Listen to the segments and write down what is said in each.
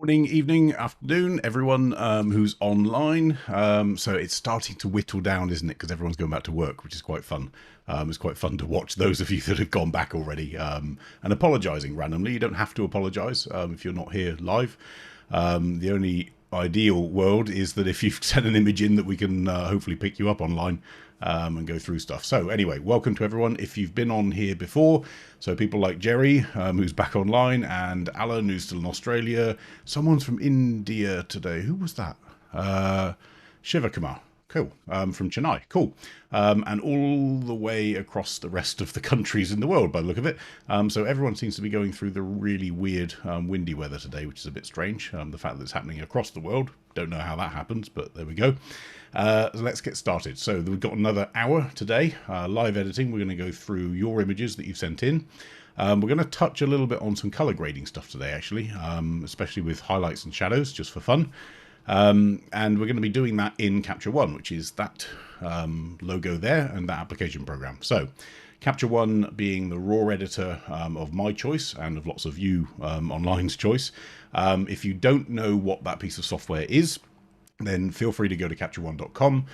Morning, evening, afternoon, everyone who's online. So it's starting to whittle down, isn't it? Because everyone's going back to work, which is quite fun. It's quite fun to watch those of you that have gone back already and apologising randomly. You don't have to apologise if you're not here live. The only ideal world is that if you've sent an image in that we can hopefully pick you up online and go through stuff. So anyway, welcome to everyone. If you've been on here before, so people like Jerry, who's back online, and Alan, who's still in Australia. Someone's from India today. Who was that? Shivakumar. Cool. From Chennai. Cool. And all the way across the rest of the countries in the world, by the look of it. So everyone seems to be going through the really weird windy weather today, which is a bit strange. The fact that it's happening across the world. Don't know how that happens, but there we go. So let's get started. So we've got another hour today, live editing. We're going to go through your images that you've sent in. We're going to touch a little bit on some color grading stuff today, actually, especially with highlights and shadows, just for fun. And we're going to be doing that in Capture One, which is that logo there and that application program. So Capture One being the raw editor of my choice and of lots of you online's choice. If you don't know what that piece of software is, then feel free to go to capture1.com.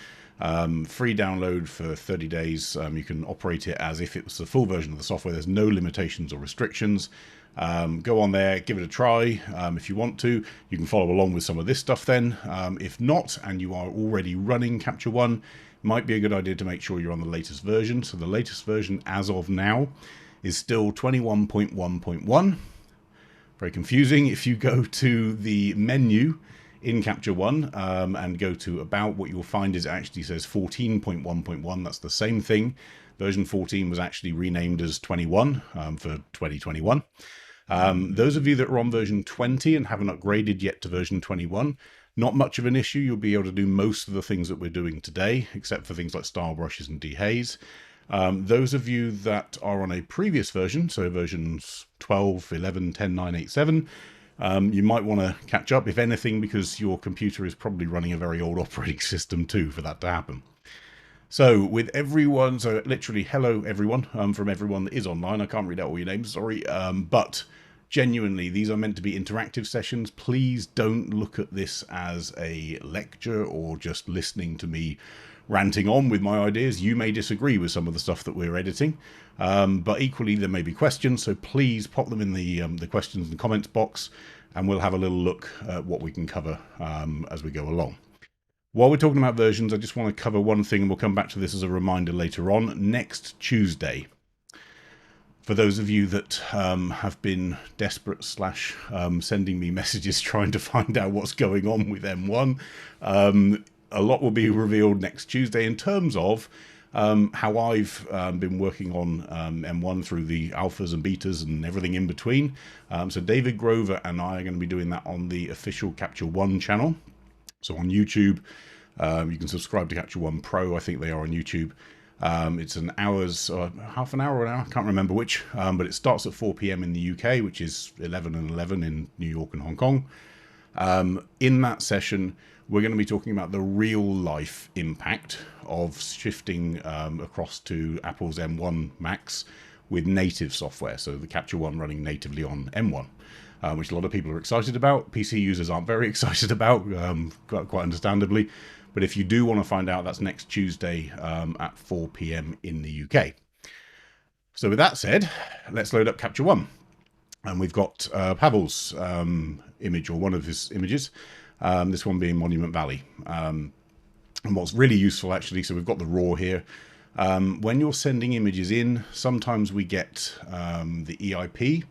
Free download for 30 days. You can operate it as if it was the full version of the software. There's no limitations or restrictions. Go on there, give it a try. If you want to, you can follow along with some of this stuff then. If not, and you are already running Capture One, it might be a good idea to make sure you're on the latest version. So the latest version as of now is still 21.1.1. Very confusing. If you go to the menu in Capture One and go to About, what you'll find is it actually says 14.1.1. That's the same thing. Version 14 was actually renamed as 21 for 2021. Those of you that are on version 20 and haven't upgraded yet to version 21, not much of an issue. You'll be able to do most of the things that we're doing today, except for things like style brushes and DeHaze. Those of you that are on a previous version, so versions 12, 11, 10, 9, 8, 7, you might want to catch up, if anything, because your computer is probably running a very old operating system too for that to happen. So with everyone, so literally hello everyone, from everyone that is online. I can't read out all your names, sorry, but genuinely these are meant to be interactive sessions. Please don't look at this as a lecture or just listening to me ranting on with my ideas. You may disagree with some of the stuff that we're editing, but equally there may be questions, so please pop them in the questions and comments box and we'll have a little look at what we can cover as we go along. While we're talking about versions, I just want to cover one thing, and we'll come back to this as a reminder later on. Next Tuesday, for those of you that have been desperate / sending me messages trying to find out what's going on with M1, a lot will be revealed next Tuesday in terms of how I've been working on M1 through the alphas and betas and everything in between. So David Grover and I are going to be doing that on the official Capture One channel. So on YouTube, you can subscribe to Capture One Pro. I think they are on YouTube. It's an hour's, half an hour or an hour, I can't remember which, but it starts at 4 p.m. in the UK, which is 11 and 11 in New York and Hong Kong. In that session, we're going to be talking about the real life impact of shifting across to Apple's M1 Max with native software. So the Capture One running natively on M1. Which a lot of people are excited about. PC users aren't very excited about, quite understandably. But if you do want to find out, that's next Tuesday at 4 p.m. in the UK. So with that said, let's load up Capture One. And we've got Pavel's image, or one of his images, this one being Monument Valley. And what's really useful, actually, so we've got the raw here. When you're sending images in, sometimes we get the EIP,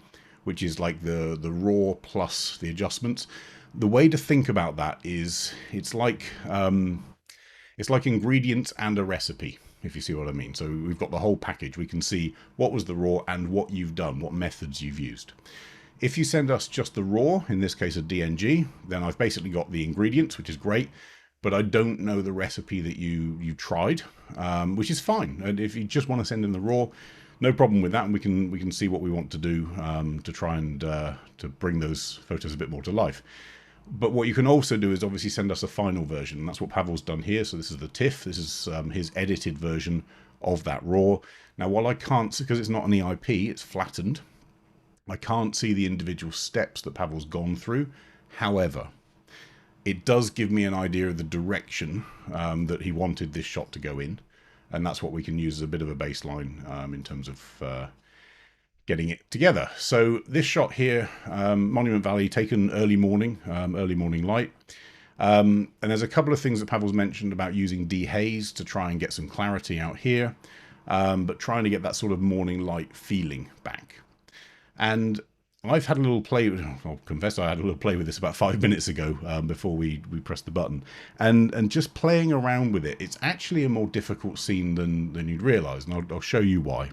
which is like the raw plus the adjustments. The way to think about that is it's like ingredients and a recipe, if you see what I mean. So we've got the whole package. We can see what was the raw and what you've done, what methods you've used. If you send us just the raw, in this case a DNG, then I've basically got the ingredients, which is great, but I don't know the recipe that you tried, which is fine. And if you just want to send in the raw, no problem with that, and we can see what we want to do to try and to bring those photos a bit more to life. But what you can also do is obviously send us a final version, and that's what Pavel's done here. So this is the TIFF. This is his edited version of that raw. Now, while I can't, because it's not an EIP, it's flattened, I can't see the individual steps that Pavel's gone through However, it does give me an idea of the direction that he wanted this shot to go in. And that's what we can use as a bit of a baseline in terms of getting it together. So this shot here, Monument Valley, taken early morning light. And there's a couple of things that Pavel's mentioned about using DeHaze to try and get some clarity out here, but trying to get that sort of morning light feeling back. And I've had a little play, I'll confess I had a little play with this about 5 minutes ago before we pressed the button. And just playing around with it, it's actually a more difficult scene than you'd realise, and I'll show you why.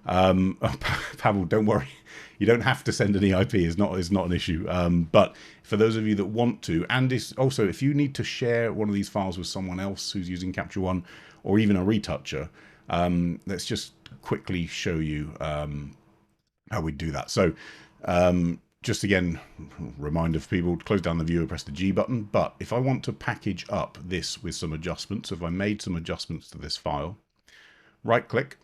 Pavel, don't worry, you don't have to send an EIP. It's not an issue. But for those of you that want to, and also if you need to share one of these files with someone else who's using Capture One, or even a retoucher, let's just quickly show you how we do that. So just again, reminder for people to close down the viewer, press the G button. But if I want to package up this with some adjustments, if I made some adjustments to this file, right click,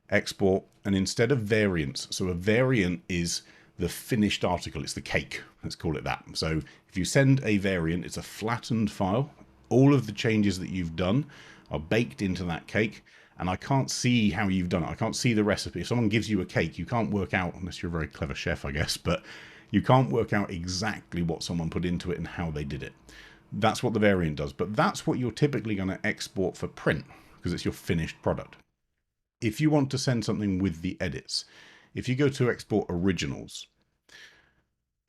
export, and instead of variants, so a variant is the finished article, it's the cake, let's call it that. So if you send a variant, it's a flattened file. All of the changes that you've done are baked into that cake, and I can't see how you've done it. I can't see the recipe. If someone gives you a cake, you can't work out, unless you're a very clever chef, I guess, but you can't work out exactly what someone put into it and how they did it. That's what the variant does, but that's what you're typically going to export for print, because it's your finished product. If you want to send something with the edits, if you go to export originals,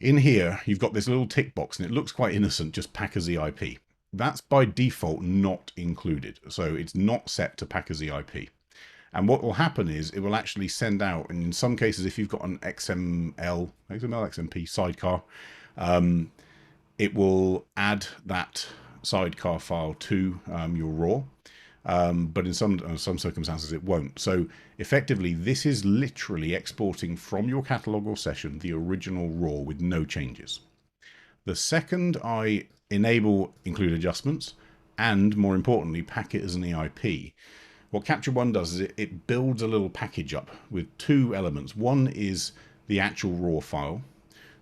in here you've got this little tick box, and it looks quite innocent, just pack as EIP. That's by default not included, so it's not set to pack as EIP. And what will happen is it will actually send out, and in some cases if you've got an XMP sidecar, it will add that sidecar file to your raw. But in some circumstances it won't. So effectively this is literally exporting from your catalog or session the original raw with no changes. The second I enable include adjustments, and more importantly pack it as an EIP, what Capture One does is it builds a little package up with two elements. One is the actual raw file,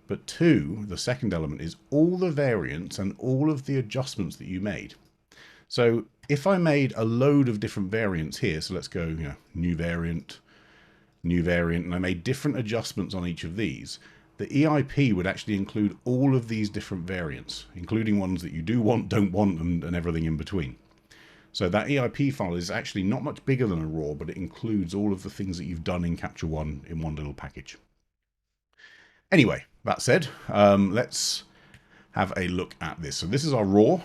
but two, the second element, is all the variants and all of the adjustments that you made. So if I made a load of different variants here, so let's go, new variant, and I made different adjustments on each of these, the EIP would actually include all of these different variants, including ones that you do want, don't want, and everything in between. So that EIP file is actually not much bigger than a raw, but it includes all of the things that you've done in Capture One in one little package. Anyway, that said, let's have a look at this. So this is our raw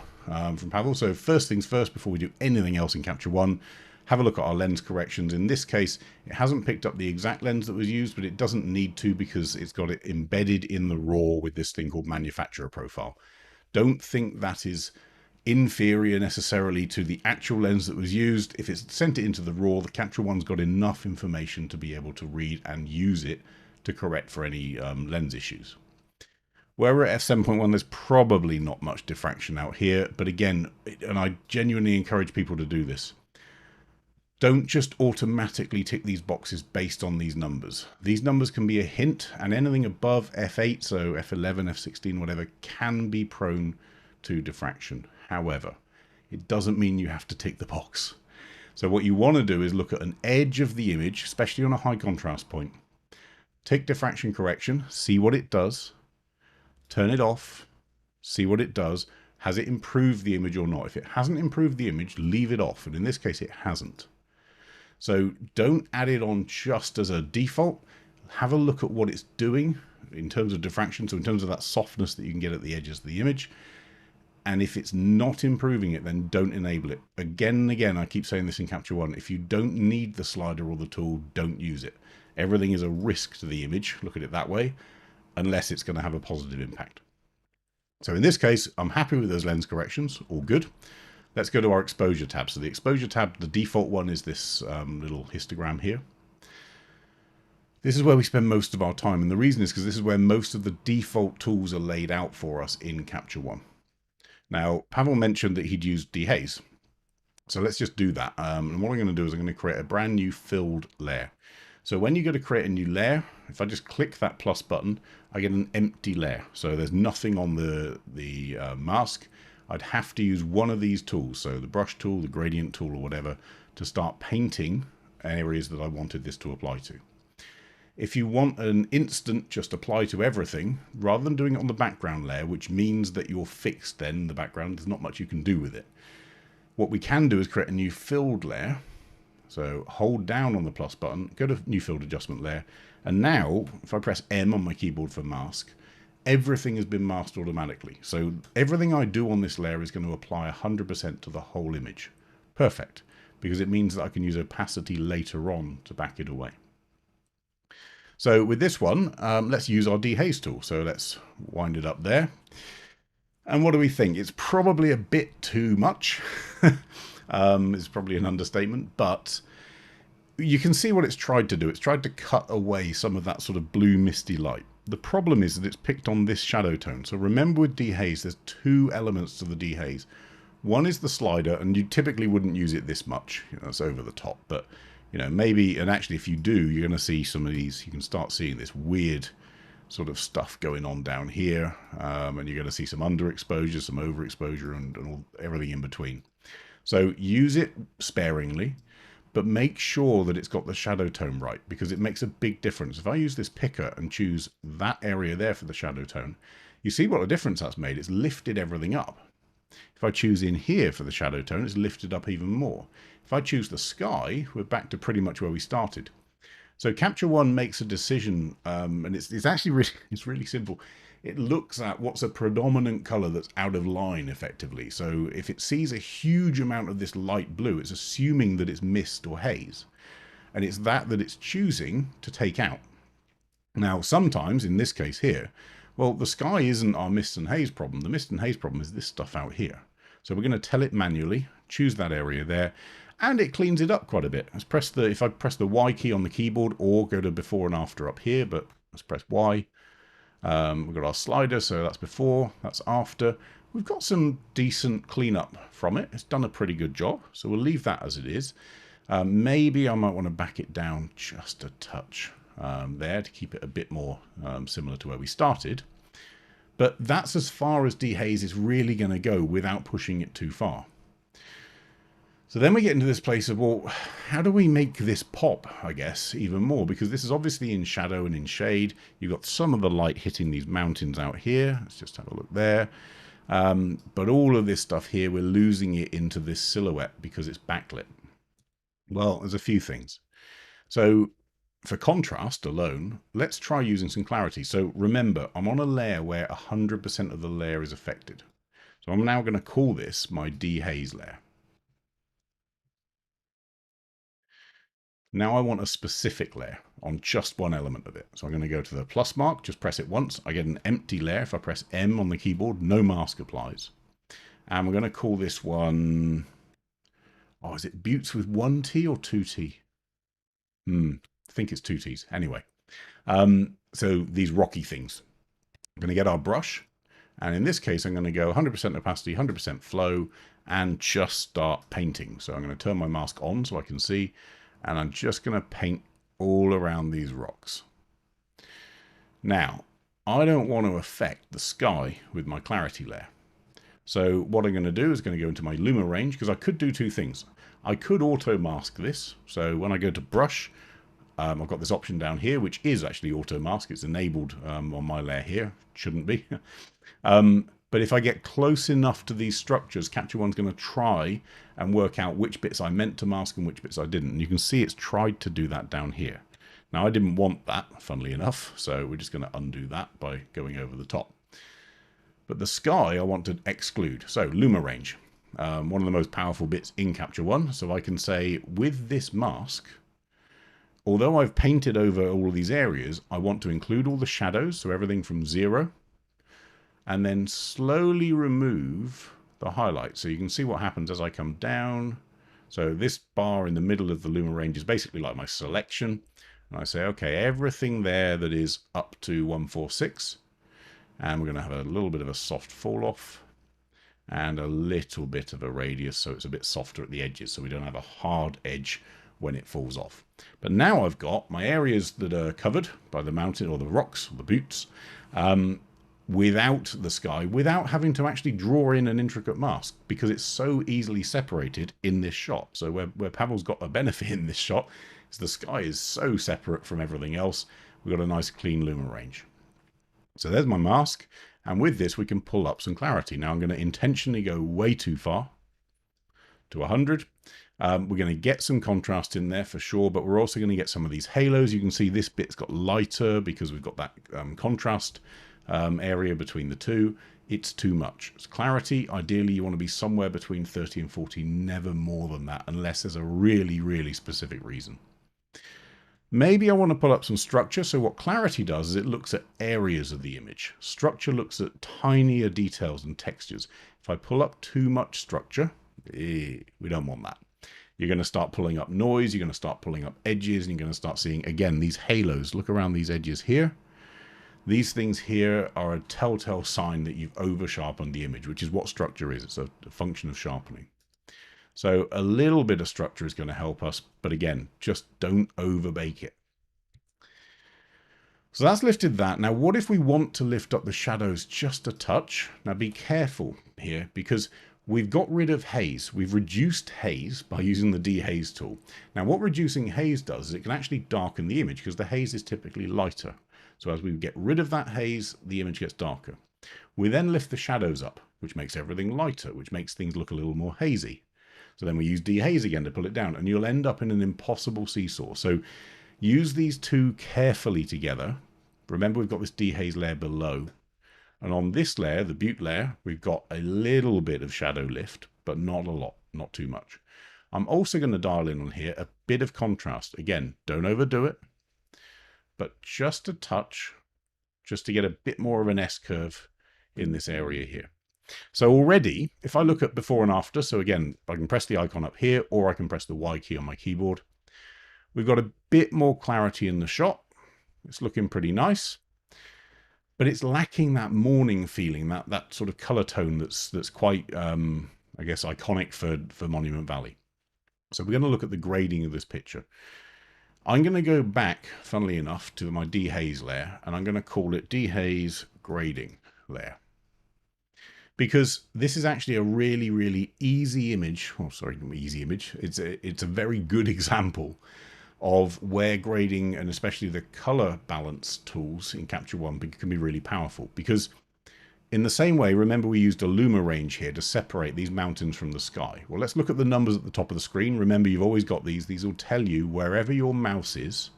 from Pavel. So first things first, before we do anything else in Capture One, have a look at our lens corrections. In this case, it hasn't picked up the exact lens that was used, but it doesn't need to because it's got it embedded in the raw with this thing called manufacturer profile. Don't think that is inferior necessarily to the actual lens that was used. If it's sent it into the raw, the Capture One's got enough information to be able to read and use it to correct for any lens issues. Where we're at f7.1, there's probably not much diffraction out here, but again, and I genuinely encourage people to do this, don't just automatically tick these boxes based on these numbers. These numbers can be a hint, and anything above f8, so f11, f16, whatever, can be prone to diffraction. However, it doesn't mean you have to tick the box. So what you want to do is look at an edge of the image, especially on a high contrast point. Tick diffraction correction, see what it does, turn it off, see what it does. Has it improved the image or not? If it hasn't improved the image, leave it off. And in this case, it hasn't. So don't add it on just as a default. Have a look at what it's doing in terms of diffraction. So in terms of that softness that you can get at the edges of the image. And if it's not improving it, then don't enable it. Again and again, I keep saying this in Capture One. If you don't need the slider or the tool, don't use it. Everything is a risk to the image. Look at it that way, unless it's going to have a positive impact. So in this case, I'm happy with those lens corrections, all good. Let's go to our exposure tab. So the exposure tab, the default one is this little histogram here. This is where we spend most of our time, and the reason is because this is where most of the default tools are laid out for us in Capture One. Now, Pavel mentioned that he'd used DeHaze. So let's just do that. And what I'm going to do is I'm going to create a brand new filled layer. So when you go to create a new layer, if I just click that plus button, I get an empty layer. So there's nothing on the mask. I'd have to use one of these tools, so the brush tool, the gradient tool, or whatever, to start painting areas that I wanted this to apply to. If you want an instant just apply to everything, rather than doing it on the background layer, which means that you're fixed then, the background, there's not much you can do with it. What we can do is create a new filled layer. So hold down on the plus button, go to new filled adjustment layer, and now if I press M on my keyboard for mask, everything has been masked automatically. So everything I do on this layer is going to apply 100% to the whole image. Perfect, because it means that I can use opacity later on to back it away. So with this one, let's use our DeHaze tool. So let's wind it up there. And what do we think? It's probably a bit too much. It's probably an understatement, but you can see what it's tried to do. It's tried to cut away some of that sort of blue misty light. The problem is that it's picked on this shadow tone. So remember with DeHaze, there's two elements to the DeHaze. One is the slider, and you typically wouldn't use it this much. You know, it's over the top, but you know, maybe, and actually if you do, you're going to see some of these, you can start seeing this weird sort of stuff going on down here, and you're going to see some underexposure, some overexposure, and everything in between. So use it sparingly, but make sure that it's got the shadow tone right, because it makes a big difference. If I use this picker and choose that area there for the shadow tone, you see what a difference that's made. It's lifted everything up. If I choose in here for the shadow tone, it's lifted up even more. If I choose the sky, we're back to pretty much where we started. So Capture One makes a decision, and it's actually really simple. It looks at what's a predominant color that's out of line effectively. So if it sees a huge amount of this light blue, it's assuming that it's mist or haze. And it's that it's choosing to take out. Now, sometimes, in this case here, well, the sky isn't our mist and haze problem. The mist and haze problem is this stuff out here. So we're going to tell it manually, choose that area there, and it cleans it up quite a bit. Let's press if I press the Y key on the keyboard, or go to before and after up here, but let's press Y. We've got our slider, so that's before, that's after. We've got some decent cleanup from it. It's done a pretty good job, so we'll leave that as it is. Maybe I might want to back it down just a touch there to keep it a bit more similar to where we started. But that's as far as DeHaze is really going to go without pushing it too far. So then we get into this place of, well, how do we make this pop, I guess, even more? Because this is obviously in shadow and in shade. You've got some of the light hitting these mountains out here. Let's just have a look there. But all of this stuff here, we're losing it into this silhouette because it's backlit. Well, there's a few things. So for contrast alone, let's try using some clarity. So remember, I'm on a layer where 100% of the layer is affected. So I'm now going to call this my DeHaze layer. Now I want a specific layer on just one element of it. So I'm going to go to the plus mark, just press it once. I get an empty layer. If I press M on the keyboard, no mask applies. And we're going to call this one, oh, is it Buttes with 1 T or 2 T? I think it's 2 T's. Anyway, so these rocky things. I'm going to get our brush. And in this case, I'm going to go 100% opacity, 100% flow, and just start painting. So I'm going to turn my mask on so I can see. And I'm just going to paint all around these rocks. Now, I don't want to affect the sky with my clarity layer. So what I'm going to do is going to go into my Luma range, because I could do two things. I could auto mask this. So when I go to brush, I've got this option down here, which is actually auto mask. It's enabled on my layer here. Shouldn't be. But if I get close enough to these structures, Capture One's going to try and work out which bits I meant to mask and which bits I didn't. And you can see it's tried to do that down here. Now, I didn't want that, funnily enough, so we're just going to undo that by going over the top. But the sky I want to exclude. So, Luma range, one of the most powerful bits in Capture One. So I can say, with this mask, although I've painted over all of these areas, I want to include all the shadows, so everything from 0, and then slowly remove the highlight. So you can see what happens as I come down. So this bar in the middle of the Luma range is basically like my selection. And I say, okay, everything there that is up to 146. And we're going to have a little bit of a soft fall off and a little bit of a radius, so it's a bit softer at the edges, so we don't have a hard edge when it falls off. But now I've got my areas that are covered by the mountain or the rocks or the buttes without the sky, without having to actually draw in an intricate mask, because it's so easily separated in this shot. So where Pavel's got a benefit in this shot is the sky is so separate from everything else. We've got a nice clean Luma range. So there's my mask, and with this we can pull up some clarity. Now I'm going to intentionally go way too far, to 100. We're going to get some contrast in there for sure, but we're also going to get some of these halos. You can see this bit's got lighter because we've got that contrast area between the two. It's too much. It's clarity, ideally you want to be somewhere between 30 and 40, never more than that, unless there's a really, really specific reason. Maybe I want to pull up some structure. So what clarity does is it looks at areas of the image. Structure looks at tinier details and textures. If I pull up too much structure, we don't want that. You're going to start pulling up noise, you're going to start pulling up edges, and you're going to start seeing, again, these halos. Look around these edges here. These things here are a telltale sign that you've over-sharpened the image, which is what structure is. It's a function of sharpening. So a little bit of structure is going to help us, but again, just don't over-bake it. So that's lifted that. Now, what if we want to lift up the shadows just a touch? Now, be careful here, because we've got rid of haze. We've reduced haze by using the DeHaze tool. Now, what reducing haze does is it can actually darken the image, because the haze is typically lighter. So as we get rid of that haze, the image gets darker. We then lift the shadows up, which makes everything lighter, which makes things look a little more hazy. So then we use DeHaze again to pull it down, and you'll end up in an impossible seesaw. So use these two carefully together. Remember, we've got this DeHaze layer below. And on this layer, the butte layer, we've got a little bit of shadow lift, but not a lot, not too much. I'm also going to dial in on here a bit of contrast. Again, don't overdo it, but just a touch, just to get a bit more of an S-curve in this area here. So already, if I look at before and after, so again, I can press the icon up here, or I can press the Y key on my keyboard. We've got a bit more clarity in the shot. It's looking pretty nice, but it's lacking that morning feeling, that sort of color tone that's quite, I guess, iconic for Monument Valley. So we're going to look at the grading of this picture. I'm going to go back, funnily enough, to my DeHaze layer, and I'm going to call it DeHaze Grading Layer. Because this is actually a really, really easy image. Oh, sorry, easy image. It's a very good example of where grading, and especially the color balance tools in Capture One, can be really powerful. Because in the same way, remember we used a Luma range here to separate these mountains from the sky. Well, let's look at the numbers at the top of the screen. Remember, you've always got these. These will tell you, wherever your mouse is,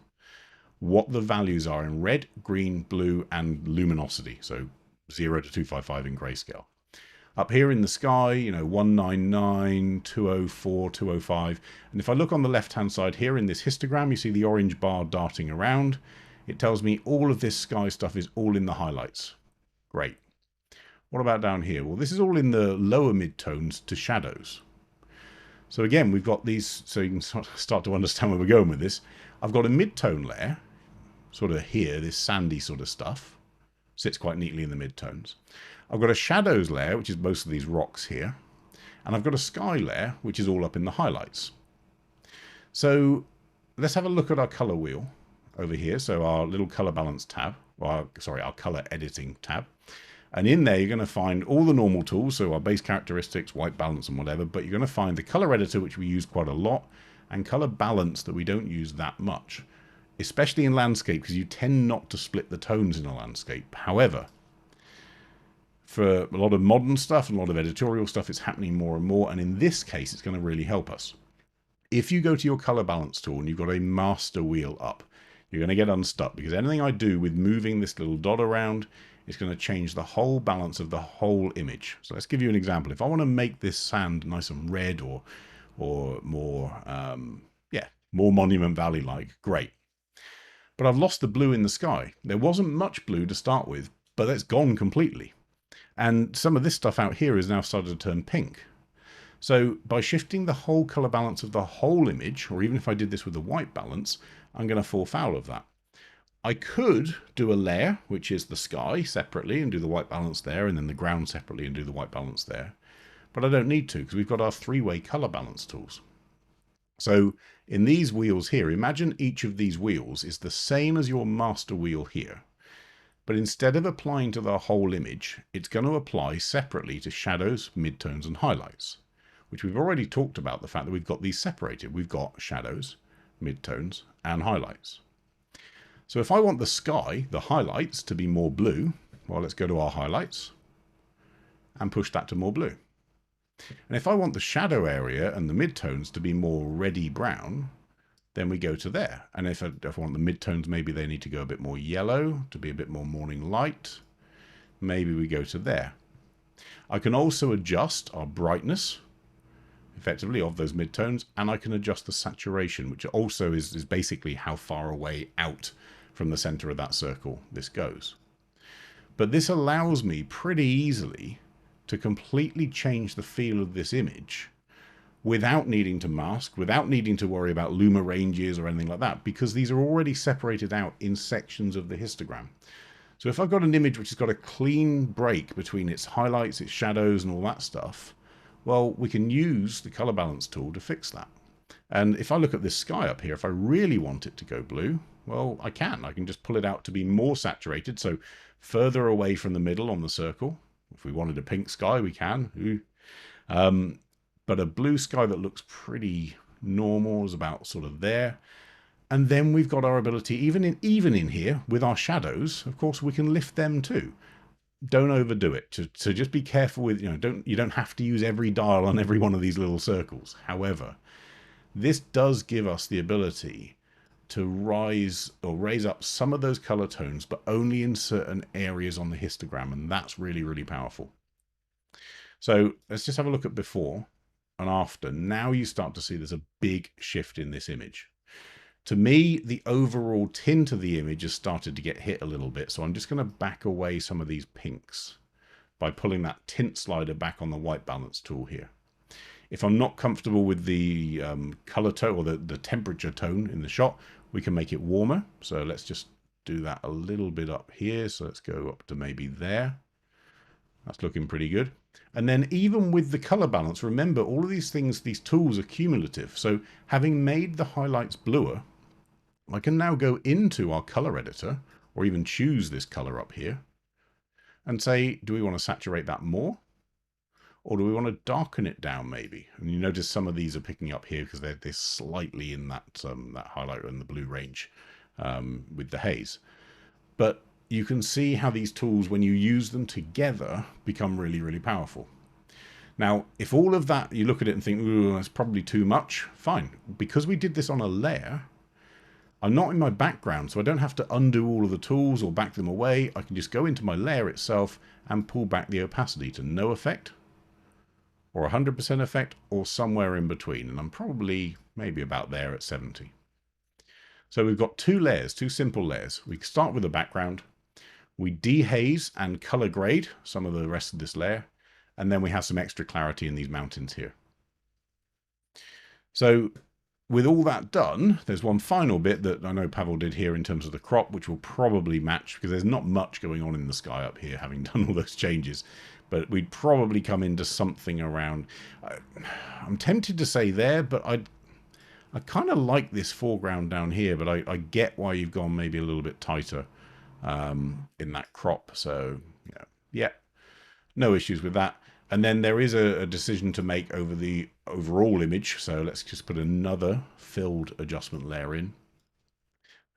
what the values are in red, green, blue, and luminosity. So 0 to 255 in grayscale. Up here in the sky, 199, 204, 205. And if I look on the left-hand side here in this histogram, you see the orange bar darting around. It tells me all of this sky stuff is all in the highlights. Great. What about down here? Well, this is all in the lower midtones to shadows. So again, we've got these, so you can start to understand where we're going with this. I've got a midtone layer, sort of here, this sandy sort of stuff. Sits quite neatly in the midtones. I've got a shadows layer, which is most of these rocks here. And I've got a sky layer, which is all up in the highlights. So let's have a look at our color wheel over here. So our little color balance tab, or our color editing tab. And in there, you're going to find all the normal tools. So our base characteristics, white balance and whatever, but you're going to find the color editor, which we use quite a lot, and color balance that we don't use that much, especially in landscape, because you tend not to split the tones in a landscape. However, for a lot of modern stuff and a lot of editorial stuff, it's happening more and more. And in this case, it's going to really help us. If you go to your color balance tool and you've got a master wheel up, you're going to get unstuck, because anything I do with moving this little dot around is going to change the whole balance of the whole image. So let's give you an example. If I want to make this sand nice and red or more, more Monument Valley like, great. But I've lost the blue in the sky. There wasn't much blue to start with, but that's gone completely. And some of this stuff out here is now started to turn pink. So by shifting the whole color balance of the whole image, or even if I did this with the white balance, I'm going to fall foul of that. I could do a layer, which is the sky separately, and do the white balance there, and then the ground separately and do the white balance there. But I don't need to, because we've got our three-way color balance tools. So in these wheels here, imagine each of these wheels is the same as your master wheel here. But instead of applying to the whole image, it's going to apply separately to shadows, midtones, and highlights, which we've already talked about the fact that we've got these separated. We've got shadows, midtones, and highlights. So if I want the sky, the highlights, to be more blue, well, let's go to our highlights and push that to more blue. And if I want the shadow area and the midtones to be more reddy brown, then we go to there. And if I want the midtones, maybe they need to go a bit more yellow to be a bit more morning light. Maybe we go to there. I can also adjust our brightness, effectively, of those midtones, and I can adjust the saturation, which also is basically how far away out from the center of that circle this goes. But this allows me pretty easily to completely change the feel of this image without needing to mask, without needing to worry about Luma ranges or anything like that, because these are already separated out in sections of the histogram. So if I've got an image which has got a clean break between its highlights, its shadows, and all that stuff, well, we can use the color balance tool to fix that. And if I look at this sky up here, if I really want it to go blue, well, I can just pull it out to be more saturated, so further away from the middle on the circle. If we wanted a pink sky, we can. But a blue sky that looks pretty normal is about sort of there. And then we've got our ability, even in here, with our shadows, of course, we can lift them too. Don't overdo it. So just be careful with, you don't have to use every dial on every one of these little circles. However, this does give us the ability to raise up some of those color tones, but only in certain areas on the histogram. And that's really, really powerful. So let's just have a look at before and after. Now you start to see there's a big shift in this image. To me, the overall tint of the image has started to get hit a little bit. So I'm just going to back away some of these pinks by pulling that tint slider back on the white balance tool here. If I'm not comfortable with the color tone or the temperature tone in the shot, we can make it warmer. So let's just do that a little bit up here. So let's go up to maybe there. That's looking pretty good. And then even with the color balance, remember all of these things, these tools are cumulative. So having made the highlights bluer, I can now go into our color editor or even choose this color up here and say, do we want to saturate that more? Or do we want to darken it down maybe? And you notice some of these are picking up here because they're slightly in that highlighter and the blue range with the haze. But you can see how these tools, when you use them together, become really, really powerful. Now, if all of that, you look at it and think, ooh, that's probably too much, fine. Because we did this on a layer, I'm not in my background, so I don't have to undo all of the tools or back them away. I can just go into my layer itself and pull back the opacity to no effect, or 100% effect, or somewhere in between. And I'm probably maybe about there at 70. So we've got two layers, two simple layers. We start with the background. We dehaze and color grade some of the rest of this layer. And then we have some extra clarity in these mountains here. So with all that done, there's one final bit that I know Pavel did here in terms of the crop, which will probably match because there's not much going on in the sky up here, having done all those changes. But we'd probably come into something around, I'm tempted to say there, but I kind of like this foreground down here, but I get why you've gone maybe a little bit tighter in that crop. So yeah, no issues with that. And then there is a decision to make over the overall image. So let's just put another filled adjustment layer in.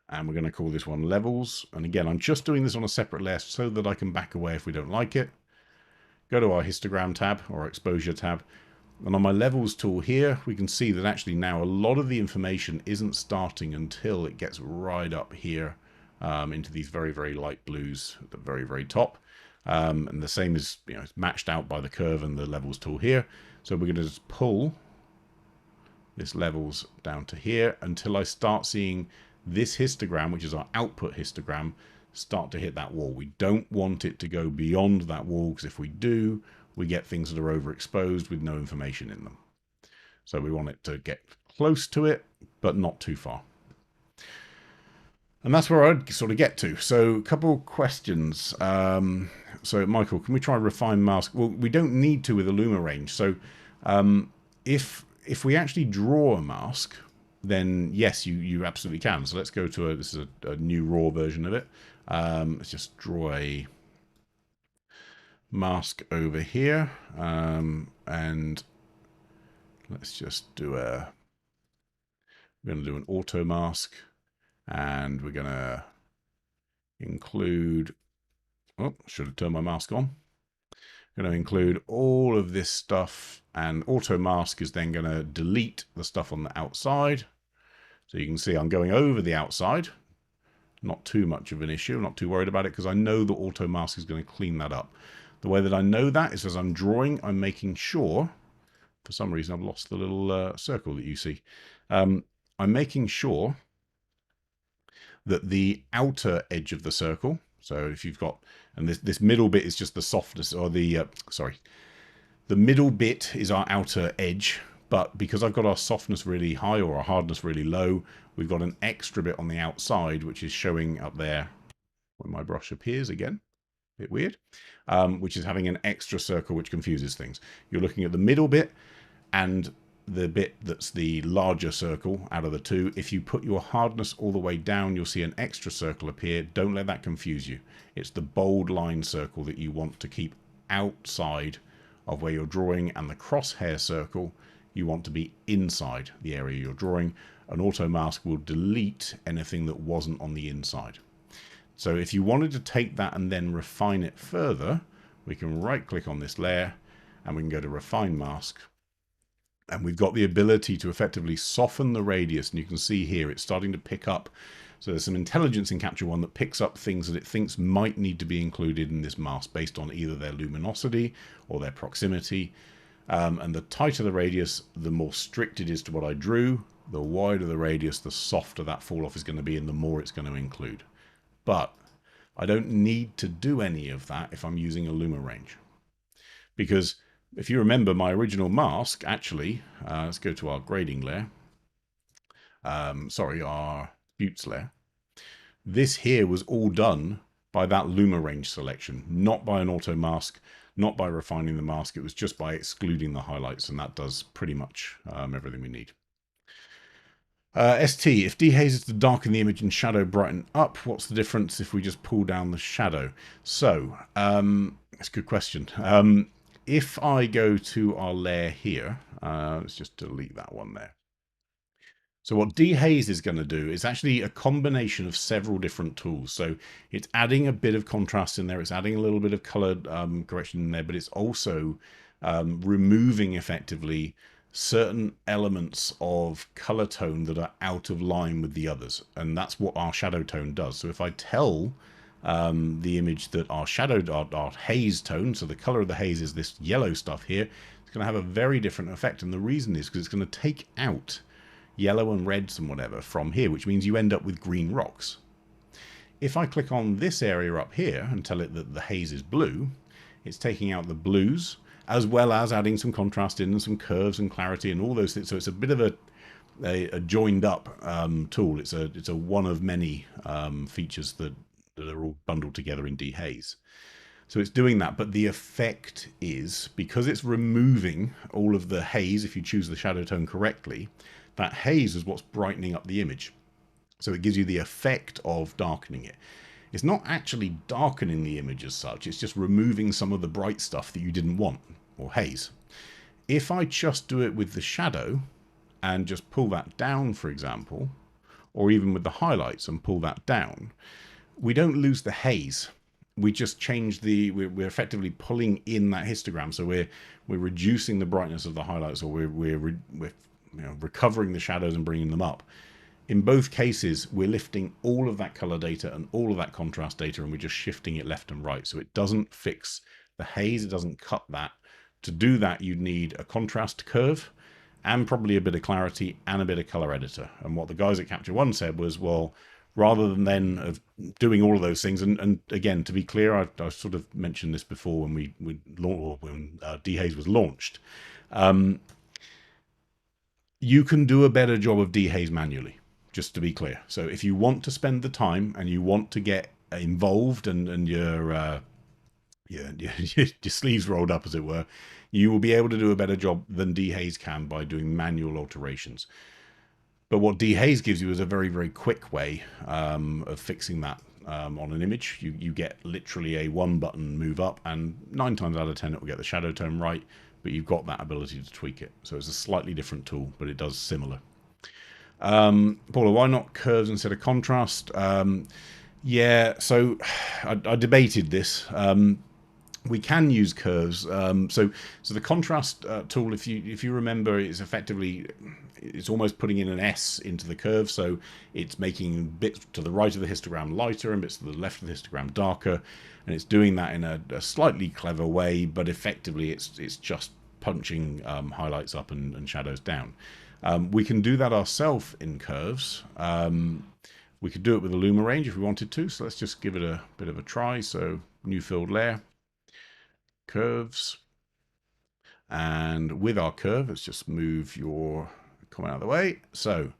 And we're going to call this one levels. And again, I'm just doing this on a separate layer so that I can back away if we don't like it. Go to our histogram tab or exposure tab. And on my levels tool here, we can see that actually now a lot of the information isn't starting until it gets right up here into these very, very light blues at the very, very top. And the same is, it's matched out by the curve and the levels tool here. So we're going to just pull this levels down to here until I start seeing this histogram, which is our output histogram, start to hit that wall. We don't want it to go beyond that wall, because if we do, we get things that are overexposed with no information in them. So we want it to get close to it, but not too far. And that's where I'd sort of get to. So a couple of questions. So Michael, can we try refine mask? Well, we don't need to with the Luma range. So if if we actually draw a mask, then yes, you absolutely can. So let's go to this is a new raw version of it. Let's just draw a mask over here, and let's just do we're going to do an auto mask, and we're going to include, oh, should have turned my mask on. I'm going to include all of this stuff, and auto mask is then going to delete the stuff on the outside. So you can see I'm going over the outside. Not too much of an issue. I'm not too worried about it because I know the auto mask is going to clean that up. The way that I know that is as I'm drawing, I'm making sure, for some reason I've lost the little circle that you see. I'm making sure that the outer edge of the circle, so if you've got, and this middle bit is just the softness, or the, the middle bit is our outer edge, but because I've got our softness really high or our hardness really low, we've got an extra bit on the outside, which is showing up there when my brush appears again. A bit weird. Which is having an extra circle, which confuses things. You're looking at the middle bit and the bit that's the larger circle out of the two. If you put your hardness all the way down, you'll see an extra circle appear. Don't let that confuse you. It's the bold line circle that you want to keep outside of where you're drawing, and the crosshair circle you want to be inside the area you're drawing. An auto mask will delete anything that wasn't on the inside. So if you wanted to take that and then refine it further, we can right click on this layer and we can go to refine mask. And we've got the ability to effectively soften the radius. And you can see here it's starting to pick up. So there's some intelligence in Capture One that picks up things that it thinks might need to be included in this mask based on either their luminosity or their proximity. And the tighter the radius, the more strict it is to what I drew. The wider the radius, the softer that fall off is going to be and the more it's going to include. But I don't need to do any of that if I'm using a Luma range. Because if you remember my original mask, actually, let's go to our grading layer. Our buttes layer. This here was all done by that Luma range selection, not by an auto mask, not by refining the mask. It was just by excluding the highlights, and that does pretty much everything we need. ST, if DeHaze is to darken the image and shadow brighten up, what's the difference if we just pull down the shadow? So, that's a good question. If I go to our layer here, let's just delete that one there. So what DeHaze is going to do is actually a combination of several different tools. So it's adding a bit of contrast in there, it's adding a little bit of color correction in there, but it's also removing effectively certain elements of color tone that are out of line with the others. And that's what our shadow tone does. So if I tell the image that our haze tone, so the color of the haze is this yellow stuff here, it's going to have a very different effect. And the reason is because it's going to take out yellow and reds and whatever from here, which means you end up with green rocks. If I click on this area up here and tell it that the haze is blue, it's taking out the blues, as well as adding some contrast in and some curves and clarity and all those things. So it's a bit of a joined up tool. It's a one of many features that are all bundled together in DeHaze. So it's doing that, but the effect is, because it's removing all of the haze, if you choose the shadow tone correctly, that haze is what's brightening up the image. So it gives you the effect of darkening it. It's not actually darkening the image as such, it's just removing some of the bright stuff that you didn't want, or haze. If I just do it with the shadow and just pull that down, for example, or even with the highlights and pull that down, we don't lose the haze. We just change we're effectively pulling in that histogram. So we're reducing the brightness of the highlights, or we're recovering the shadows and bringing them up. In both cases, we're lifting all of that color data and all of that contrast data, and we're just shifting it left and right. So it doesn't fix the haze, it doesn't cut that. To do that, you'd need a contrast curve and probably a bit of clarity and a bit of color editor. And what the guys at Capture One said was, well, rather than then of doing all of those things, and again, to be clear, I sort of mentioned this before when when DeHaze was launched. You can do a better job of DeHaze manually, just to be clear. So if you want to spend the time and you want to get involved and your sleeves rolled up, as it were, You will be able to do a better job than DeHaze can by doing manual alterations. But what DeHaze gives you is a very, very quick way of fixing that on an image. You get literally a one button move up, and 9 times out of 10 it will get the shadow tone right, but you've got that ability to tweak it. So it's a slightly different tool, but it does similar. Paula, why not curves instead of contrast? Yeah, so I debated this. We can use curves. So the contrast tool, if you remember, is effectively, it's almost putting in an S into the curve. So it's making bits to the right of the histogram lighter and bits to the left of the histogram darker, and it's doing that in a slightly clever way. But effectively, it's just punching highlights up and shadows down. We can do that ourselves in curves. We could do it with the Luma range if we wanted to. So let's just give it a bit of a try. So new filled layer. Curves, and with our curve, let's just move your comment out of the way. So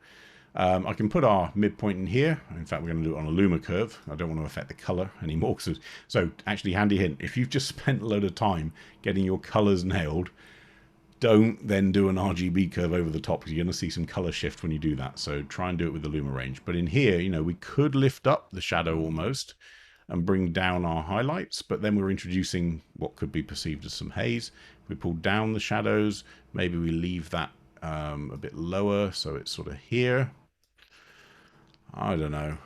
I can put our midpoint in here. In fact, we're going to do it on a Luma curve. I don't want to affect the color anymore. So actually, handy hint, if you've just spent a load of time getting your colors nailed, don't then do an RGB curve over the top, because you're going to see some color shift when you do that. So try and do it with the Luma range. But in here, you know, we could lift up the shadow almost and bring down our highlights, but then we're introducing what could be perceived as some haze. We pull down the shadows, maybe we leave that a bit lower, so it's sort of here. I don't know.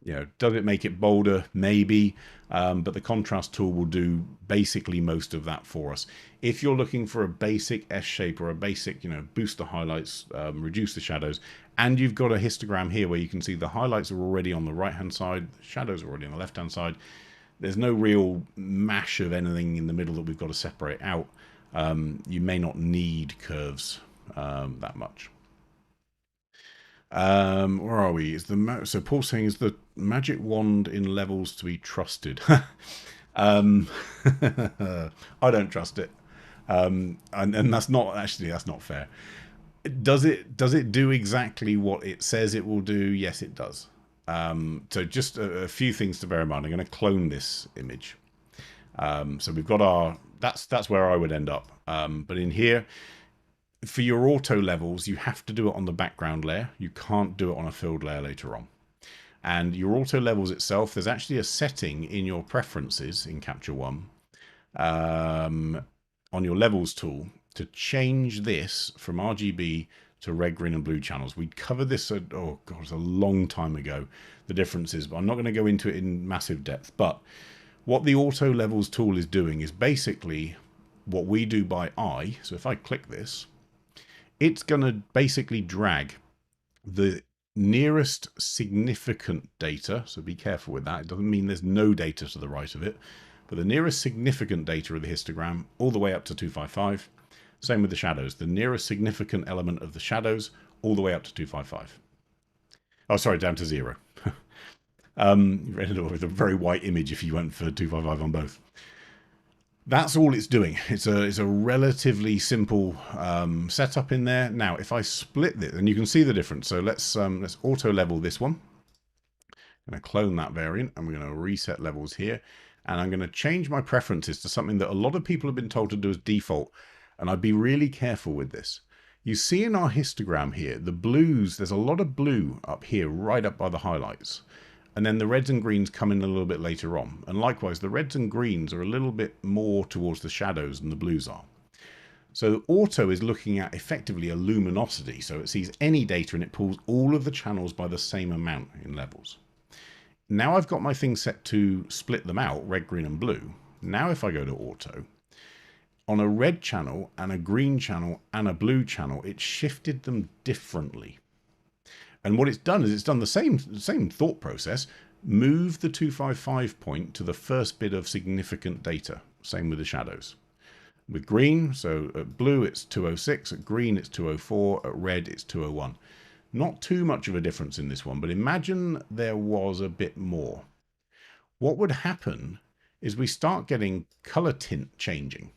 You know, does it make it bolder? Maybe, but the contrast tool will do basically most of that for us. If you're looking for a basic S shape or a basic, you know, boost the highlights, reduce the shadows, and you've got a histogram here where you can see the highlights are already on the right-hand side, the shadows are already on the left-hand side. There's no real mash of anything in the middle that we've got to separate out. You may not need curves that much. Where are we? So Paul's saying, is the magic wand in levels to be trusted? I don't trust it. And that's not fair. Does it do exactly what it says it will do? Yes, it does. So just a few things to bear in mind. I'm going to clone this image. So we've got our, that's where I would end up. But in here, for your auto levels, you have to do it on the background layer. You can't do it on a filled layer later on. And your auto levels itself, there's actually a setting in your preferences in Capture One on your levels tool to change this from RGB to red, green, and blue channels. We covered this it was a long time ago, the differences, but I'm not going to go into it in massive depth. But what the auto levels tool is doing is basically what we do by eye. So if I click this, it's going to basically drag the nearest significant data. So be careful with that. It doesn't mean there's no data to the right of it, but the nearest significant data of the histogram all the way up to 255. Same with the shadows. The nearest significant element of the shadows all the way up to 255. Oh, sorry, down to 0. You ended up with a very white image if you went for 255 on both. That's all it's doing. It's a relatively simple setup in there. Now, if I split this, and you can see the difference. So let's auto level this one. I'm going to clone that variant, and we're going to reset levels here. And I'm going to change my preferences to something that a lot of people have been told to do as default. And I'd be really careful with this. You see in our histogram here, the blues, there's a lot of blue up here, right up by the highlights. And then the reds and greens come in a little bit later on. And likewise, the reds and greens are a little bit more towards the shadows than the blues are. So auto is looking at effectively a luminosity. So it sees any data and it pulls all of the channels by the same amount in levels. Now I've got my thing set to split them out, red, green, and blue. Now if I go to auto, on a red channel and a green channel and a blue channel, it shifted them differently. And what it's done is it's done the same thought process. Move the 255 point to the first bit of significant data. Same with the shadows. With green, so at blue it's 206, at green it's 204, at red it's 201. Not too much of a difference in this one, but imagine there was a bit more. What would happen is we start getting color tint changing,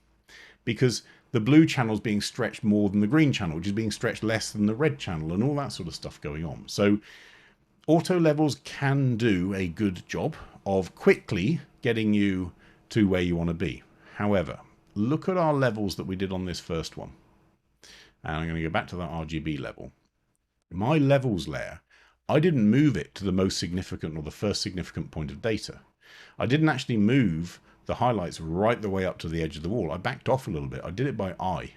because the blue channel is being stretched more than the green channel, which is being stretched less than the red channel, and all that sort of stuff going on. So auto levels can do a good job of quickly getting you to where you want to be. However, look at our levels that we did on this first one. And I'm going to go back to that RGB level. My levels layer, I didn't move it to the most significant or the first significant point of data. I didn't actually move the highlights right the way up to the edge of the wall. I backed off a little bit. I did it by eye.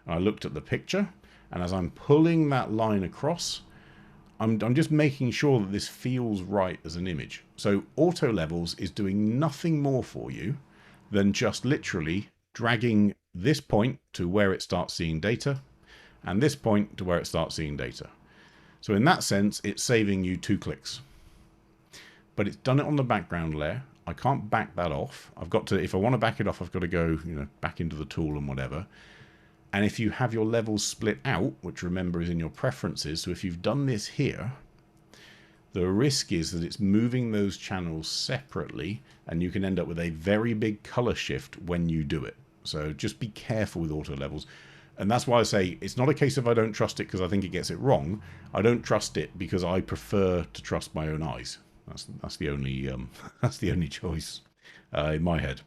And I looked at the picture, and as I'm pulling that line across, I'm just making sure that this feels right as an image. So auto levels is doing nothing more for you than just literally dragging this point to where it starts seeing data and this point to where it starts seeing data. So in that sense, it's saving you 2 clicks. But it's done it on the background layer. I can't back that off. I've got to, if I want to back it off, I've got to go, back into the tool and whatever. And if you have your levels split out, which remember is in your preferences, so if you've done this here, the risk is that it's moving those channels separately and you can end up with a very big color shift when you do it. So just be careful with auto levels. And that's why I say it's not a case of I don't trust it because I think it gets it wrong. I don't trust it because I prefer to trust my own eyes. That's the only that's the only choice in my head.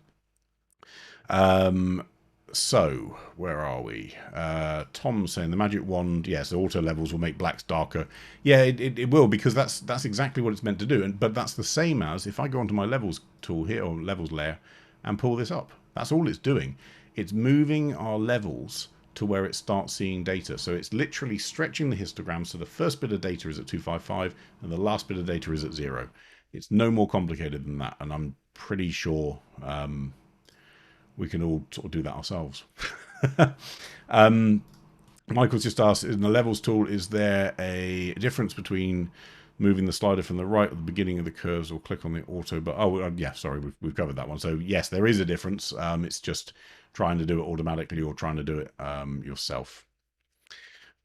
So where are we? Tom's saying the magic wand, yes, the auto levels will make blacks darker. Yeah, it will, because that's exactly what it's meant to do. But that's the same as if I go onto my levels tool here, or levels layer, and pull this up. That's all it's doing. It's moving our levels to where it starts seeing data. So it's literally stretching the histogram, so the first bit of data is at 255 and the last bit of data is at 0. It's no more complicated than that, and I'm pretty sure we can all sort of do that ourselves. Michael's just asked, in the levels tool, is there a difference between moving the slider from the right at the beginning of the curves or click on the auto? But yeah, sorry, we've covered that one. So yes, there is a difference. It's just trying to do it automatically or trying to do it yourself.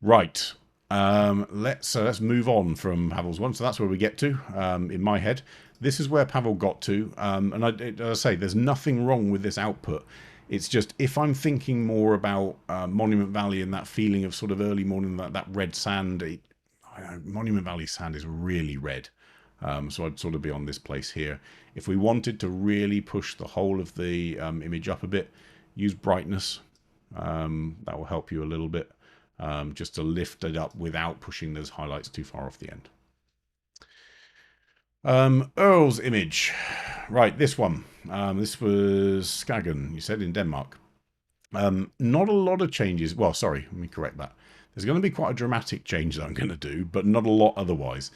Right. Let's move on from Pavel's one. So that's where we get to in my head. This is where Pavel got to, and as I say, there's nothing wrong with this output. It's just if I'm thinking more about Monument Valley and that feeling of sort of early morning, that red sand. Monument Valley sand is really red, so I'd sort of be on this place here. If we wanted to really push the whole of the image up a bit, use brightness. That will help you a little bit, just to lift it up without pushing those highlights too far off the end. Earl's image. Right, this one. This was Skagen, you said, in Denmark. Not a lot of changes. Well, sorry, let me correct that. There's going to be quite a dramatic change that I'm going to do, but not a lot otherwise.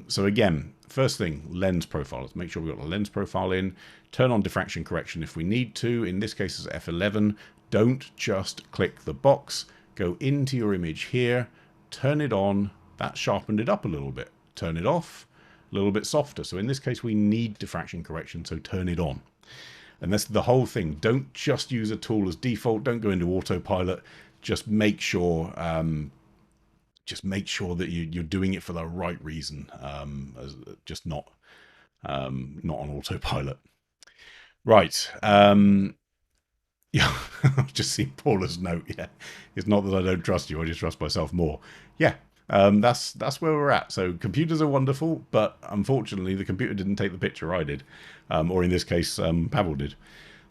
So again, first thing, lens profile. Let's make sure we've got the lens profile in. Turn on diffraction correction if we need to. In this case, it's F11. Don't just click the box. Go into your image here. Turn it on. That sharpened it up a little bit. Turn it off. A little bit softer. So in this case, we need diffraction correction, so turn it on. And that's the whole thing. Don't just use a tool as default. Don't go into autopilot. Just make sure that you're doing it for the right reason. Just not on autopilot. Right. Yeah, I've just seen Paula's note. Yeah, it's not that I don't trust you. I just trust myself more. Yeah. That's where we're at. So computers are wonderful, but unfortunately the computer didn't take the picture I did, or in this case Pavel did.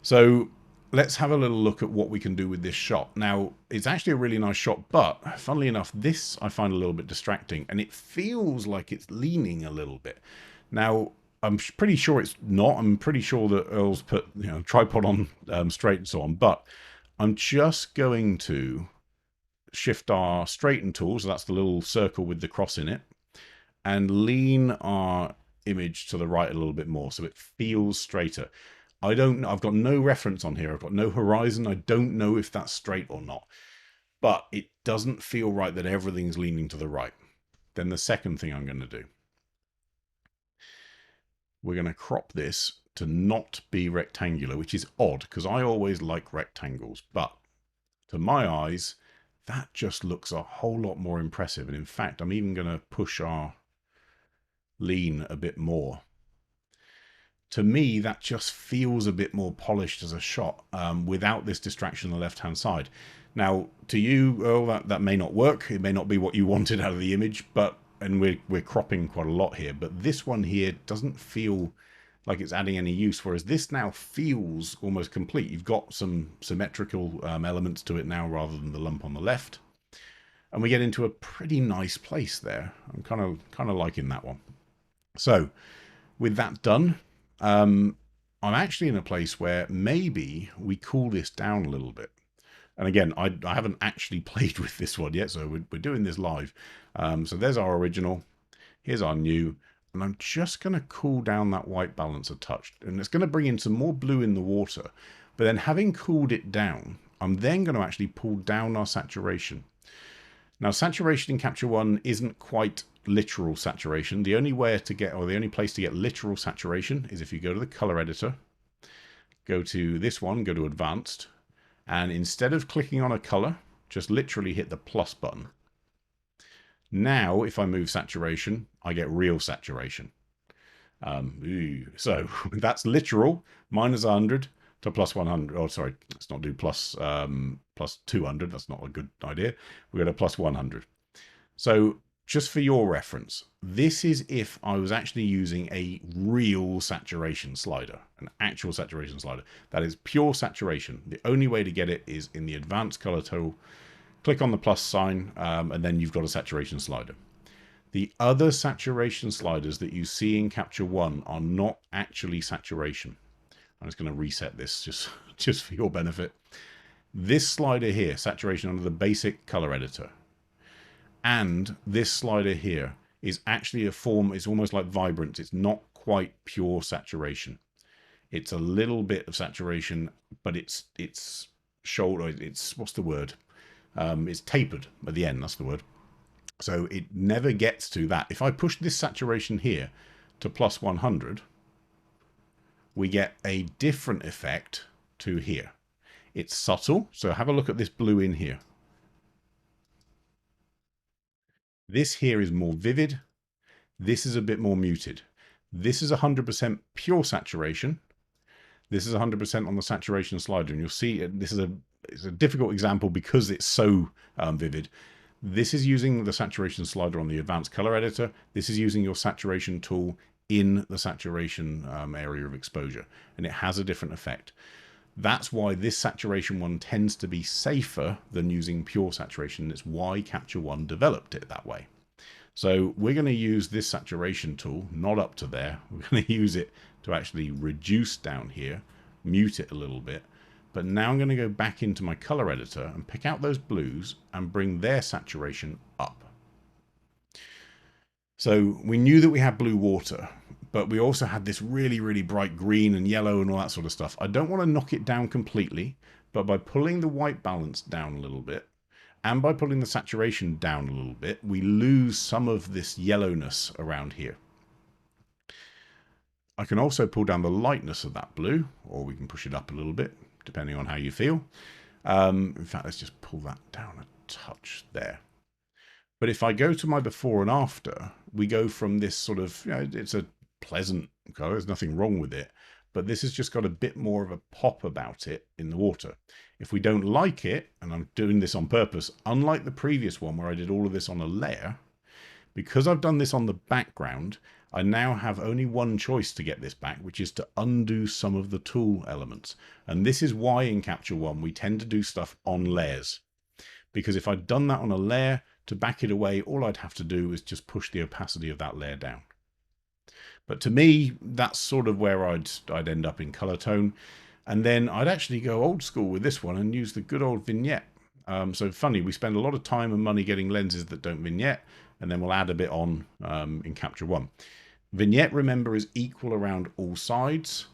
So let's have a little look at what we can do with this shot. Now it's actually a really nice shot, but funnily enough, this I find a little bit distracting, and it feels like it's leaning a little bit. Now I'm pretty sure it's not. I'm pretty sure that Earl's put tripod on straight and so on, but I'm just going to shift our straighten tool, so that's the little circle with the cross in it, and lean our image to the right a little bit more so it feels straighter. I don't know, I've got no reference on here, I've got no horizon, I don't know if that's straight or not, but it doesn't feel right that everything's leaning to the right. Then the second thing I'm going to do, we're going to crop this to not be rectangular, which is odd because I always like rectangles, but to my eyes that just looks a whole lot more impressive. And in fact, I'm even going to push our lean a bit more. To me, that just feels a bit more polished as a shot without this distraction on the left-hand side. Now, to you, Earl, that may not work. It may not be what you wanted out of the image, and we're cropping quite a lot here. But this one here doesn't feel like it's adding any use, whereas this now feels almost complete. You've got some symmetrical elements to it now rather than the lump on the left. And we get into a pretty nice place there. I'm kind of liking that one. So with that done, I'm actually in a place where maybe we cool this down a little bit. And again, I haven't actually played with this one yet, so we're doing this live. So there's our original. Here's our new. And I'm just going to cool down that white balance a touch. And it's going to bring in some more blue in the water. But then having cooled it down, I'm then going to actually pull down our saturation. Now, saturation in Capture One isn't quite literal saturation. The only way to get, or the only place to get literal saturation is if you go to the color editor, go to this one, go to advanced, and instead of clicking on a color, just literally hit the plus button. Now, if I move saturation, I get real saturation. So that's literal, minus 100 to plus 100. Oh, sorry, let's not do plus 200. That's not a good idea. We're going to plus 100. So just for your reference, this is if I was actually using a real saturation slider, an actual saturation slider. That is pure saturation. The only way to get it is in the advanced color tool. Click on the plus sign, and then you've got a saturation slider. The other saturation sliders that you see in Capture One are not actually saturation. I'm just going to reset this just for your benefit. This slider here, saturation under the basic color editor, and this slider here is actually a form, it's almost like vibrance. It's not quite pure saturation. It's a little bit of saturation, but it's shoulder, it's, what's the word? It's tapered at the end, that's the word. So it never gets to that. If I push this saturation here to plus 100, we get a different effect to here. It's subtle, so have a look at this blue in here. This here is more vivid. This is a bit more muted. This is 100% pure saturation. This is 100% on the saturation slider, and you'll see this is it's a difficult example because it's so vivid. This is using the saturation slider on the advanced color editor. This is using your saturation tool in the saturation area of exposure, and it has a different effect. That's why this saturation one tends to be safer than using pure saturation. It's why Capture One developed it that way. So we're going to use this saturation tool, not up to there. We're going to use it to actually reduce down here, mute it a little bit. But now I'm going to go back into my color editor and pick out those blues and bring their saturation up. So we knew that we had blue water, but we also had this really, really bright green and yellow and all that sort of stuff. I don't want to knock it down completely, but by pulling the white balance down a little bit, and by pulling the saturation down a little bit, we lose some of this yellowness around here. I can also pull down the lightness of that blue, or we can push it up a little bit, depending on how you feel. In fact, let's just pull that down a touch there. But if I go to my before and after, we go from this sort of, you know, it's a pleasant color, there's nothing wrong with it, but this has just got a bit more of a pop about it in the water. If we don't like it, and I'm doing this on purpose, unlike the previous one where I did all of this on a layer, because I've done this on the background, I now have only one choice to get this back, which is to undo some of the tool elements. And this is why in Capture One we tend to do stuff on layers. Because if I'd done that on a layer, to back it away, all I'd have to do is just push the opacity of that layer down. But to me, that's sort of where I'd end up in color tone. And then I'd actually go old school with this one and use the good old vignette. So funny, we spend a lot of time and money getting lenses that don't vignette, and then we'll add a bit on in Capture One. Vignette, remember, is equal around all sides.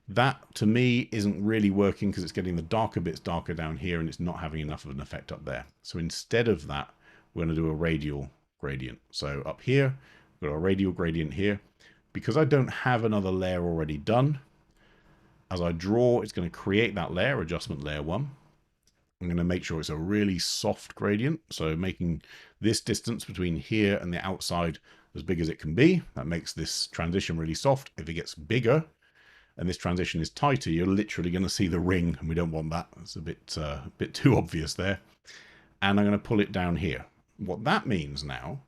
That, to me, isn't really working because it's getting the darker bits darker down here and it's not having enough of an effect up there. So instead of that, we're going to do a radial gradient. So up here, we've got a radial gradient here. Because I don't have another layer already done, as I draw, it's going to create that layer, adjustment layer 1. I'm going to make sure it's a really soft gradient. So making this distance between here and the outside as big as it can be. That makes this transition really soft. If it gets bigger and this transition is tighter, you're literally going to see the ring, and we don't want that. It's a bit too obvious there. And I'm going to pull it down here. What that means now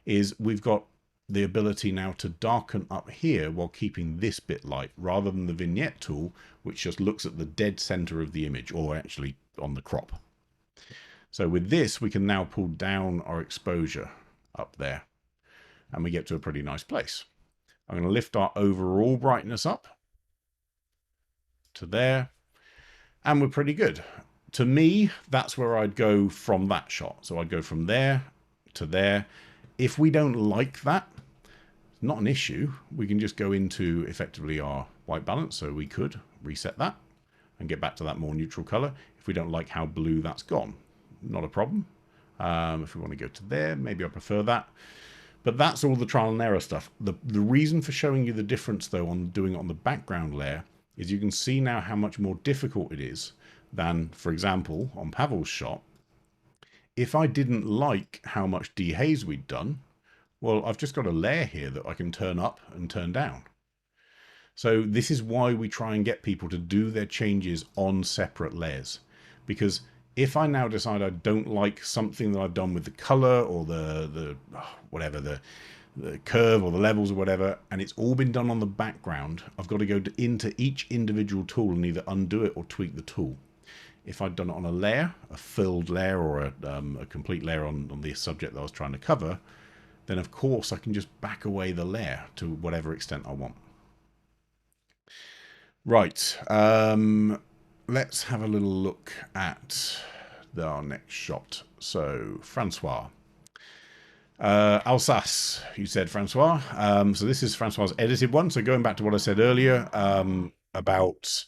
is we've got the ability now to darken up here while keeping this bit light, rather than the vignette tool, which just looks at the dead center of the image, or actually on the crop. So with this, we can now pull down our exposure up there, and we get to a pretty nice place. I'm going to lift our overall brightness up to there, and we're pretty good. To me, that's where I'd go from that shot. So I'd go from there to there. If we don't like that, not an issue. We can just go into effectively our white balance. So we could reset that and get back to that more neutral color. If we don't like how blue that's gone, not a problem. If we want to go to there, maybe I prefer that. But that's all the trial and error stuff. The reason for showing you the difference, though, on doing it on the background layer is you can see now how much more difficult it is than, for example, on Pavel's shot. If I didn't like how much DeHaze we'd done, well, I've just got a layer here that I can turn up and turn down. So this is why we try and get people to do their changes on separate layers. Because if I now decide I don't like something that I've done with the color or the curve or the levels or whatever, and it's all been done on the background, I've got to go into each individual tool and either undo it or tweak the tool. If I'd done it on a layer, a filled layer, or a complete layer on the subject that I was trying to cover, then of course I can just back away the layer to whatever extent I want. Right, let's have a little look at our next shot. So, Francois. Alsace, you said, Francois. So this is Francois' edited one. So going back to what I said earlier about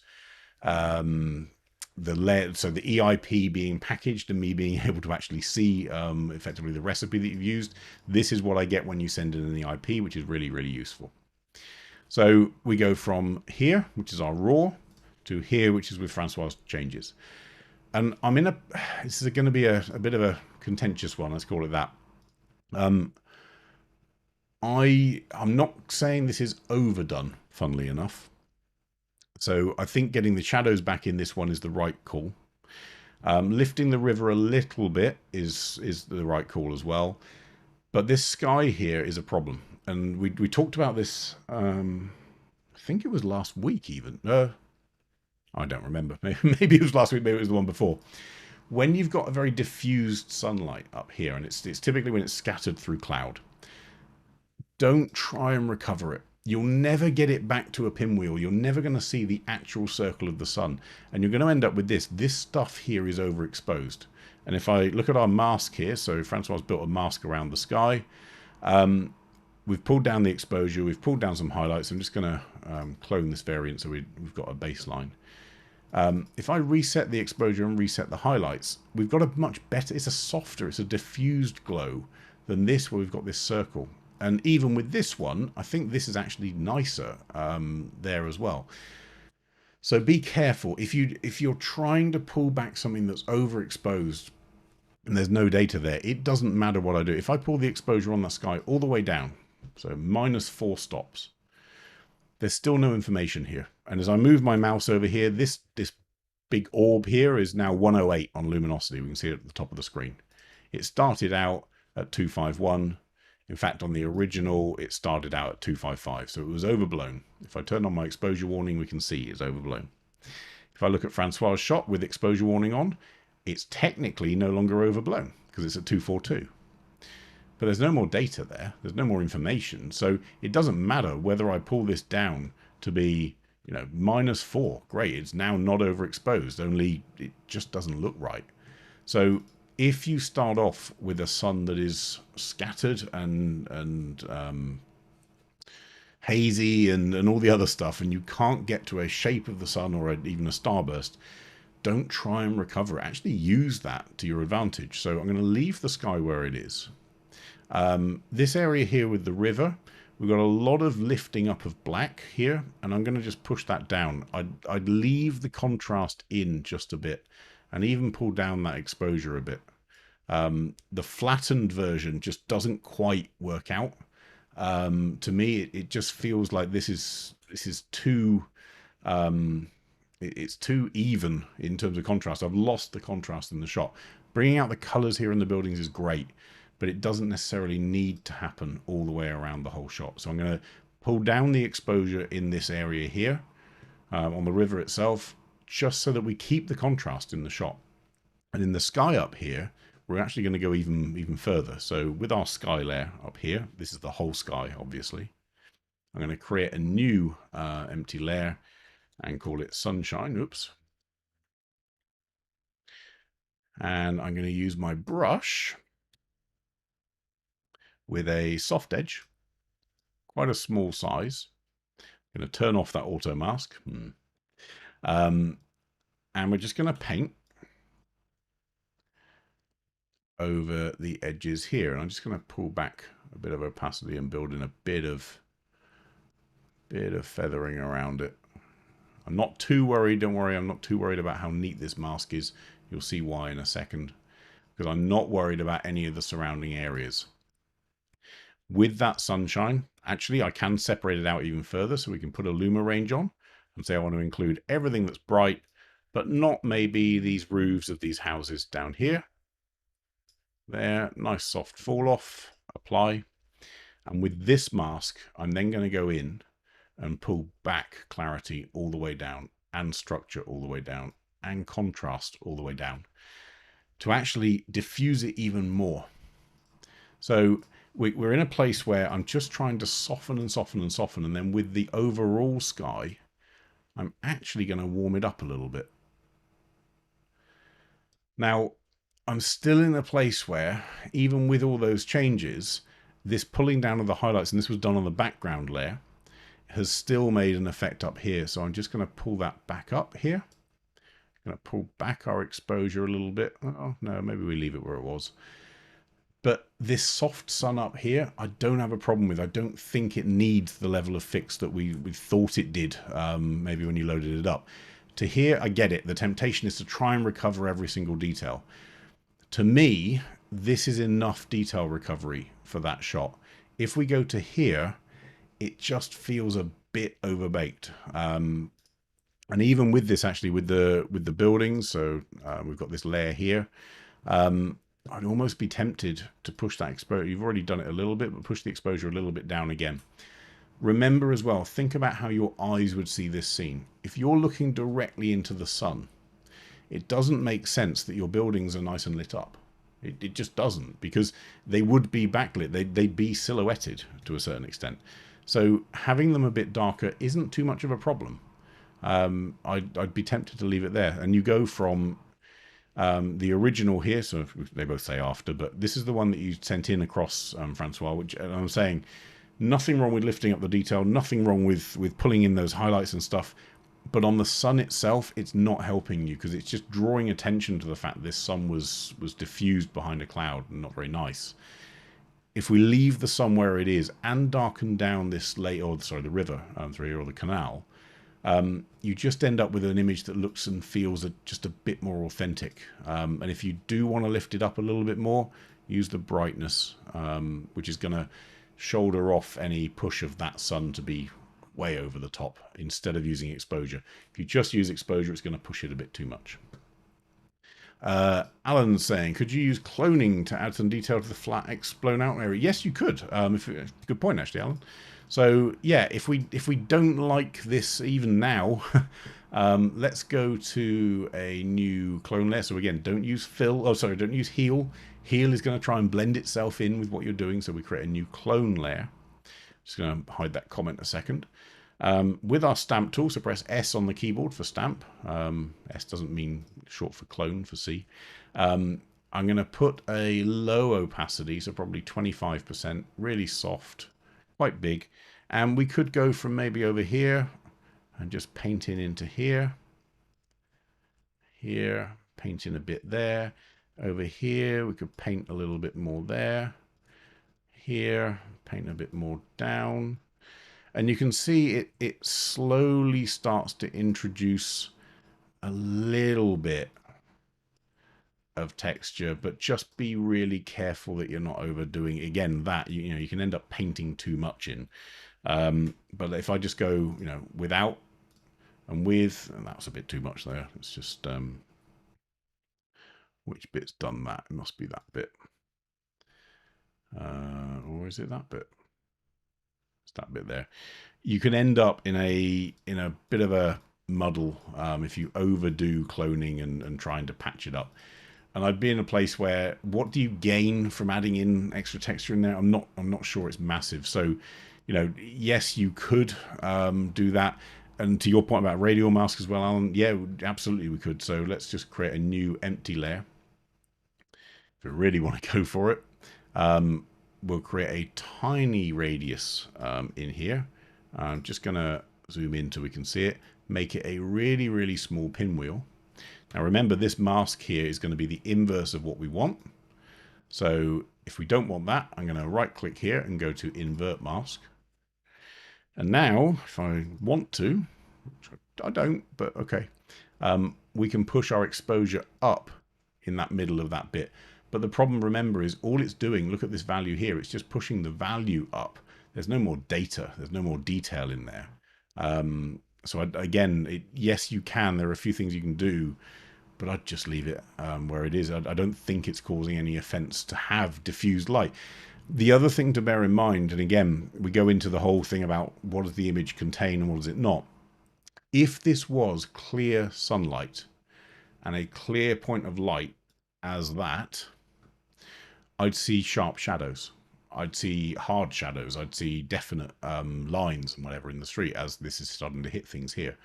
the layer, so the EIP being packaged and me being able to actually see effectively the recipe that you've used. This is what I get when you send in an EIP, which is really, really useful. So we go from here, which is our raw, to here, which is with Francois' changes. And I'm in this is going to be a bit of a contentious one, let's call it that. I'm not saying this is overdone, funnily enough. So I think getting the shadows back in this one is the right call. Lifting the river a little bit is the right call as well. But this sky here is a problem. And we talked about this, I think it was last week even. I don't remember. Maybe it was last week, maybe it was the one before. When you've got a very diffused sunlight up here, and it's typically when it's scattered through cloud, don't try and recover it. You'll never get it back to a pinwheel. You're never going to see the actual circle of the sun. And you're going to end up with this. This stuff here is overexposed. And if I look at our mask here, so Francois built a mask around the sky. We've pulled down the exposure. We've pulled down some highlights. I'm just going to clone this variant so we've got a baseline. If I reset the exposure and reset the highlights, we've got a much better, it's a softer, it's a diffused glow than this where we've got this circle. And even with this one, I think this is actually nicer there as well. So be careful. If you're trying to pull back something that's overexposed and there's no data there, it doesn't matter what I do. If I pull the exposure on the sky all the way down, so -4 stops, there's still no information here. And as I move my mouse over here, this big orb here is now 108 on luminosity. We can see it at the top of the screen. It started out at 251. In fact, on the original, it started out at 255, so it was overblown. If I turn on my exposure warning, we can see it's overblown. If I look at Francois' shot with exposure warning on, it's technically no longer overblown because it's at 242. But there's no more data there. There's no more information. So it doesn't matter whether I pull this down to be, -4. Great, it's now not overexposed, only it just doesn't look right. So if you start off with a sun that is scattered and hazy and all the other stuff, and you can't get to a shape of the sun or even a starburst, don't try and recover it. Actually use that to your advantage. So I'm going to leave the sky where it is. This area here with the river, we've got a lot of lifting up of black here, and I'm going to just push that down. I'd leave the contrast in just a bit and even pull down that exposure a bit. The flattened version just doesn't quite work out. To me, it just feels like this is too it's too even in terms of contrast. I've lost the contrast in the shot. Bringing out the colors here in the buildings is great, but it doesn't necessarily need to happen all the way around the whole shot. So I'm going to pull down the exposure in this area here on the river itself, just so that we keep the contrast in the shot. And in the sky up here, we're actually going to go even further. So with our sky layer up here, this is the whole sky, obviously. I'm going to create a new empty layer and call it sunshine. Oops. And I'm going to use my brush with a soft edge, quite a small size. I'm going to turn off that auto mask. And we're just going to paint over the edges here. And I'm just going to pull back a bit of opacity and build in a bit of feathering around it. I'm not too worried, don't worry, I'm not too worried about how neat this mask is. You'll see why in a second. Because I'm not worried about any of the surrounding areas. With that sunshine, actually I can separate it out even further, so we can put a Luma range on and say I want to include everything that's bright, but not maybe these roofs of these houses down here. There, nice soft fall off, apply. And with this mask, I'm then going to go in and pull back clarity all the way down, and structure all the way down, and contrast all the way down, to actually diffuse it even more. So we're in a place where I'm just trying to soften and soften and soften, and then with the overall sky, I'm actually going to warm it up a little bit. Now, I'm still in a place where, even with all those changes, this pulling down of the highlights, and this was done on the background layer, has still made an effect up here. So I'm just going to pull that back up here. I'm going to pull back our exposure a little bit. Oh, no, maybe we leave it where it was. But this soft sun up here, I don't have a problem with. I don't think it needs the level of fix that we thought it did, maybe when you loaded it up. To here, I get it. The temptation is to try and recover every single detail. To me, this is enough detail recovery for that shot. If we go to here, it just feels a bit overbaked. And even with this, actually, with the buildings, so we've got this layer here, I'd almost be tempted to push that exposure. You've already done it a little bit, but push the exposure a little bit down again. Remember as well, think about how your eyes would see this scene. If you're looking directly into the sun, it doesn't make sense that your buildings are nice and lit up. It just doesn't, because they would be backlit. They'd be silhouetted to a certain extent. So having them a bit darker isn't too much of a problem. I'd be tempted to leave it there. And you go from the original here, so they both say after, but this is the one that you sent in across, Francois, which I'm saying, nothing wrong with lifting up the detail, nothing wrong with pulling in those highlights and stuff. But on the sun itself, it's not helping you, because it's just drawing attention to the fact this sun was diffused behind a cloud and not very nice. If we leave the sun where it is and darken down this lake, or sorry, the river through here, or the canal, you just end up with an image that looks and feels just a bit more authentic. And if you do want to lift it up a little bit more, use the brightness, which is going to shoulder off any push of that sun to be way over the top, instead of using exposure. If you just use exposure, it's going to push it a bit too much. Alan's saying, could you use cloning to add some detail to the flat X blown out area? Yes, you could. Good point, actually, Alan. So yeah, if we don't like this even now, let's go to a new clone layer. So again, don't use fill. Oh, sorry, don't use heal. Heal is going to try and blend itself in with what you're doing. So we create a new clone layer. Just going to hide that comment a second. With our stamp tool, so press S on the keyboard for stamp. S doesn't mean short for clone, for C. I'm going to put a low opacity, so probably 25%, really soft, quite big. And we could go from maybe over here and just paint in into here. Here, paint in a bit there. Over here, we could paint a little bit more there. Here, paint a bit more down. And you can see it slowly starts to introduce a little bit of texture, but just be really careful that you're not overdoing, again, that you can end up painting too much in. But if I just go, without and with, and that was a bit too much there. It's just, which bit's done that? It must be that bit. Or is it that bit? It's that bit there. You can end up in a bit of a muddle if you overdo cloning and trying to patch it up. And I'd be in a place where, what do you gain from adding in extra texture in there? I'm not sure it's massive. So, you know, yes, you could do that. And to your point about Radial Mask as well, Alan, yeah, absolutely we could. So let's just create a new empty layer. If we really want to go for it, we'll create a tiny radius in here. I'm just going to zoom in so we can see it. Make it a really, really small pinwheel. Now remember, this mask here is going to be the inverse of what we want. So if we don't want that, I'm going to right click here and go to Invert Mask. And now, if I want to, which I don't, but okay, we can push our exposure up in that middle of that bit. But the problem, remember, is all it's doing, look at this value here, it's just pushing the value up. There's no more data, there's no more detail in there. So again, yes, you can. There are a few things you can do, but I'd just leave it where it is. I don't think it's causing any offense to have diffused light. The other thing to bear in mind, and again, we go into the whole thing about what does the image contain and what does it not. If this was clear sunlight and a clear point of light as that, I'd see sharp shadows. I'd see hard shadows. I'd see definite lines and whatever in the street as this is starting to hit things here.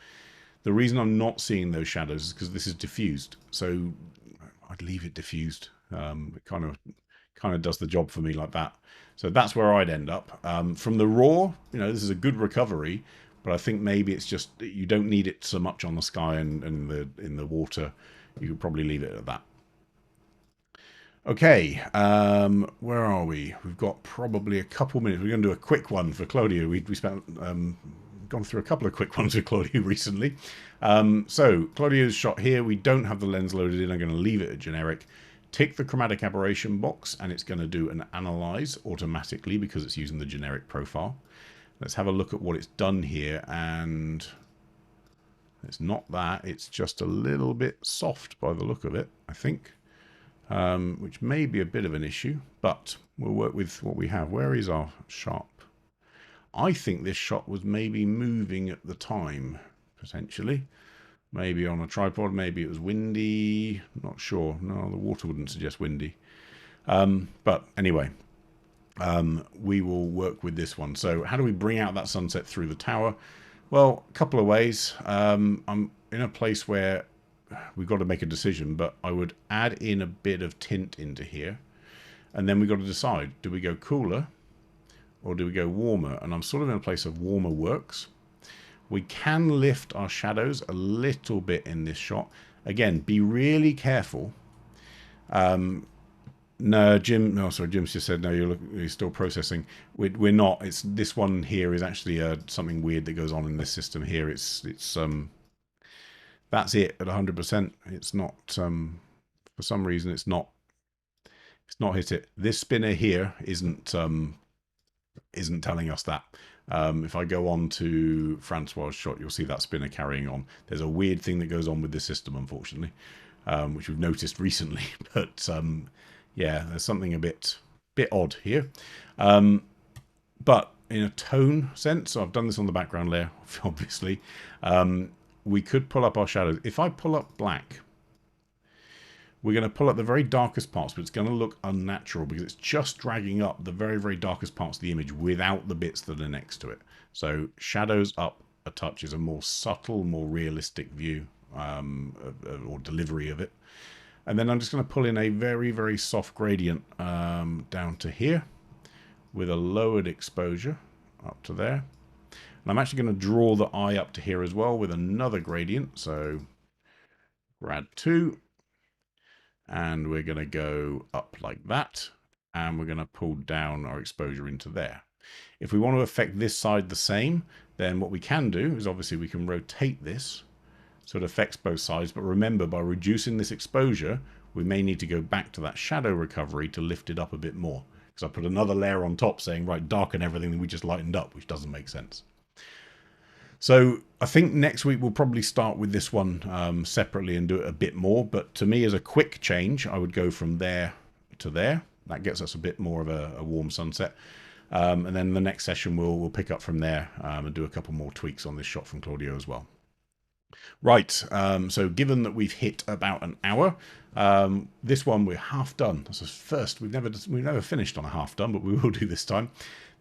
The reason I'm not seeing those shadows is because this is diffused. So I'd leave it diffused. It kind of does the job for me like that. So that's where I'd end up. From the raw, you know, this is a good recovery, but I think maybe it's just you don't need it so much on the sky and in the water. You could probably leave it at that. Okay, where are we? We've got probably a couple minutes. We're going to do a quick one for Claudio. We spent gone through a couple of quick ones with Claudio recently. So Claudio's shot here. We don't have the lens loaded in. I'm going to leave it at generic. Tick the chromatic aberration box, and it's going to do an analyze automatically because it's using the generic profile. Let's have a look at what it's done here, and it's not that. It's just a little bit soft by the look of it, I think. Which may be a bit of an issue, but we'll work with what we have. Where is our sharp? I think this shot was maybe moving at the time, potentially. Maybe on a tripod, maybe it was windy, not sure. No, the water wouldn't suggest windy. But anyway, we will work with this one. So how do we bring out that sunset through the tower? Well, a couple of ways. I'm in a place where we've got to make a decision, but I would add in a bit of tint into here, and then we've got to decide, do we go cooler or do we go warmer? And I'm sort of in a place of warmer works. We can lift our shadows a little bit in this shot. Again, be really careful. No, Jim. No, sorry, Jim's just said no. You're still processing. We're not. It's this one here is actually something weird that goes on in this system here. It's that's it at 100%. It's not for some reason it's not hit it. This spinner here isn't telling us that. If I go on to Francois' shot, you'll see that spinner carrying on. There's a weird thing that goes on with this system, unfortunately, which we've noticed recently. But yeah, there's something a bit odd here. But in a tone sense, so I've done this on the background layer, obviously. We could pull up our shadows. If I pull up black, we're going to pull up the very darkest parts, but it's going to look unnatural because it's just dragging up the very, very darkest parts of the image without the bits that are next to it. So shadows up a touch is a more subtle, more realistic view or delivery of it. And then I'm just going to pull in a very, very soft gradient down to here with a lowered exposure up to there. And I'm actually going to draw the eye up to here as well with another gradient. So grad 2. And we're going to go up like that. And we're going to pull down our exposure into there. If we want to affect this side the same, then what we can do is obviously we can rotate this so it affects both sides. But remember, by reducing this exposure, we may need to go back to that shadow recovery to lift it up a bit more. Because I put another layer on top saying, right, darken everything that we just lightened up, which doesn't make sense. So I think next week we'll probably start with this one separately and do it a bit more. But to me, as a quick change, I would go from there to there. that gets us a bit more of a warm sunset. And then the next session we'll pick up from there and do a couple more tweaks on this shot from Claudio as well. Right, so given that we've hit about an hour, this one we're half done. This is first. We've never finished on a half done, but we will do this time.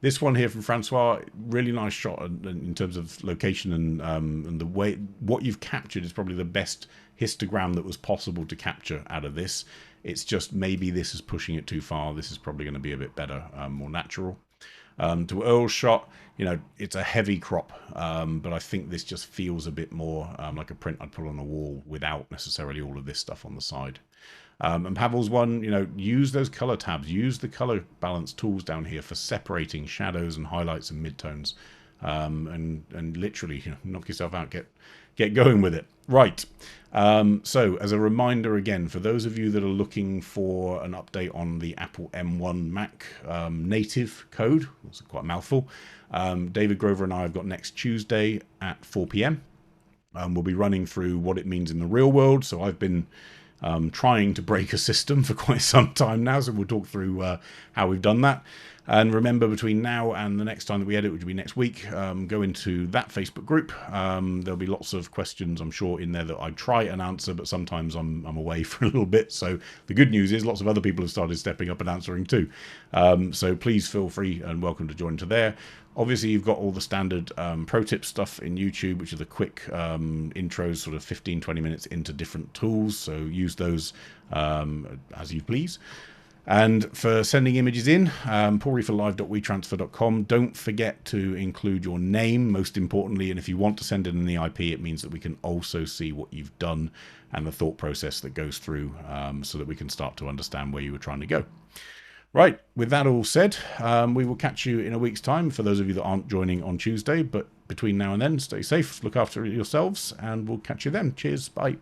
This one here from Francois, really nice shot in terms of location and the way what you've captured is probably the best histogram that was possible to capture out of this. It's just maybe this is pushing it too far. This is probably going to be a bit better, more natural. To Earl's shot, you know, it's a heavy crop, but I think this just feels a bit more like a print I'd put on a wall without necessarily all of this stuff on the side. And Pavel's one, you know, use those color tabs, use the color balance tools down here for separating shadows and highlights and midtones, and literally, you know, knock yourself out, get going with it. Right. So as a reminder again, for those of you that are looking for an update on the Apple M1 Mac native code, it's quite a mouthful, David Grover and I have got next Tuesday at 4 p.m. We'll be running through what it means in the real world. So I've been trying to break a system for quite some time now, so we'll talk through how we've done that. And remember, between now and the next time that we edit, which will be next week, go into that Facebook group. There'll be lots of questions, I'm sure, in there that I try and answer, but sometimes I'm away for a little bit. So the good news is lots of other people have started stepping up and answering too. So please feel free and welcome to join to there. Obviously, you've got all the standard pro tip stuff in YouTube, which are the quick intros, sort of 15-20 minutes into different tools. So use those as you please. And for sending images in, paulreeferlive.wetransfer.com. Don't forget to include your name, most importantly. And if you want to send it in the IP, it means that we can also see what you've done and the thought process that goes through, so that we can start to understand where you were trying to go. Right, with that all said, we will catch you in a week's time for those of you that aren't joining on Tuesday. But between now and then, stay safe, look after yourselves, and we'll catch you then. Cheers, bye.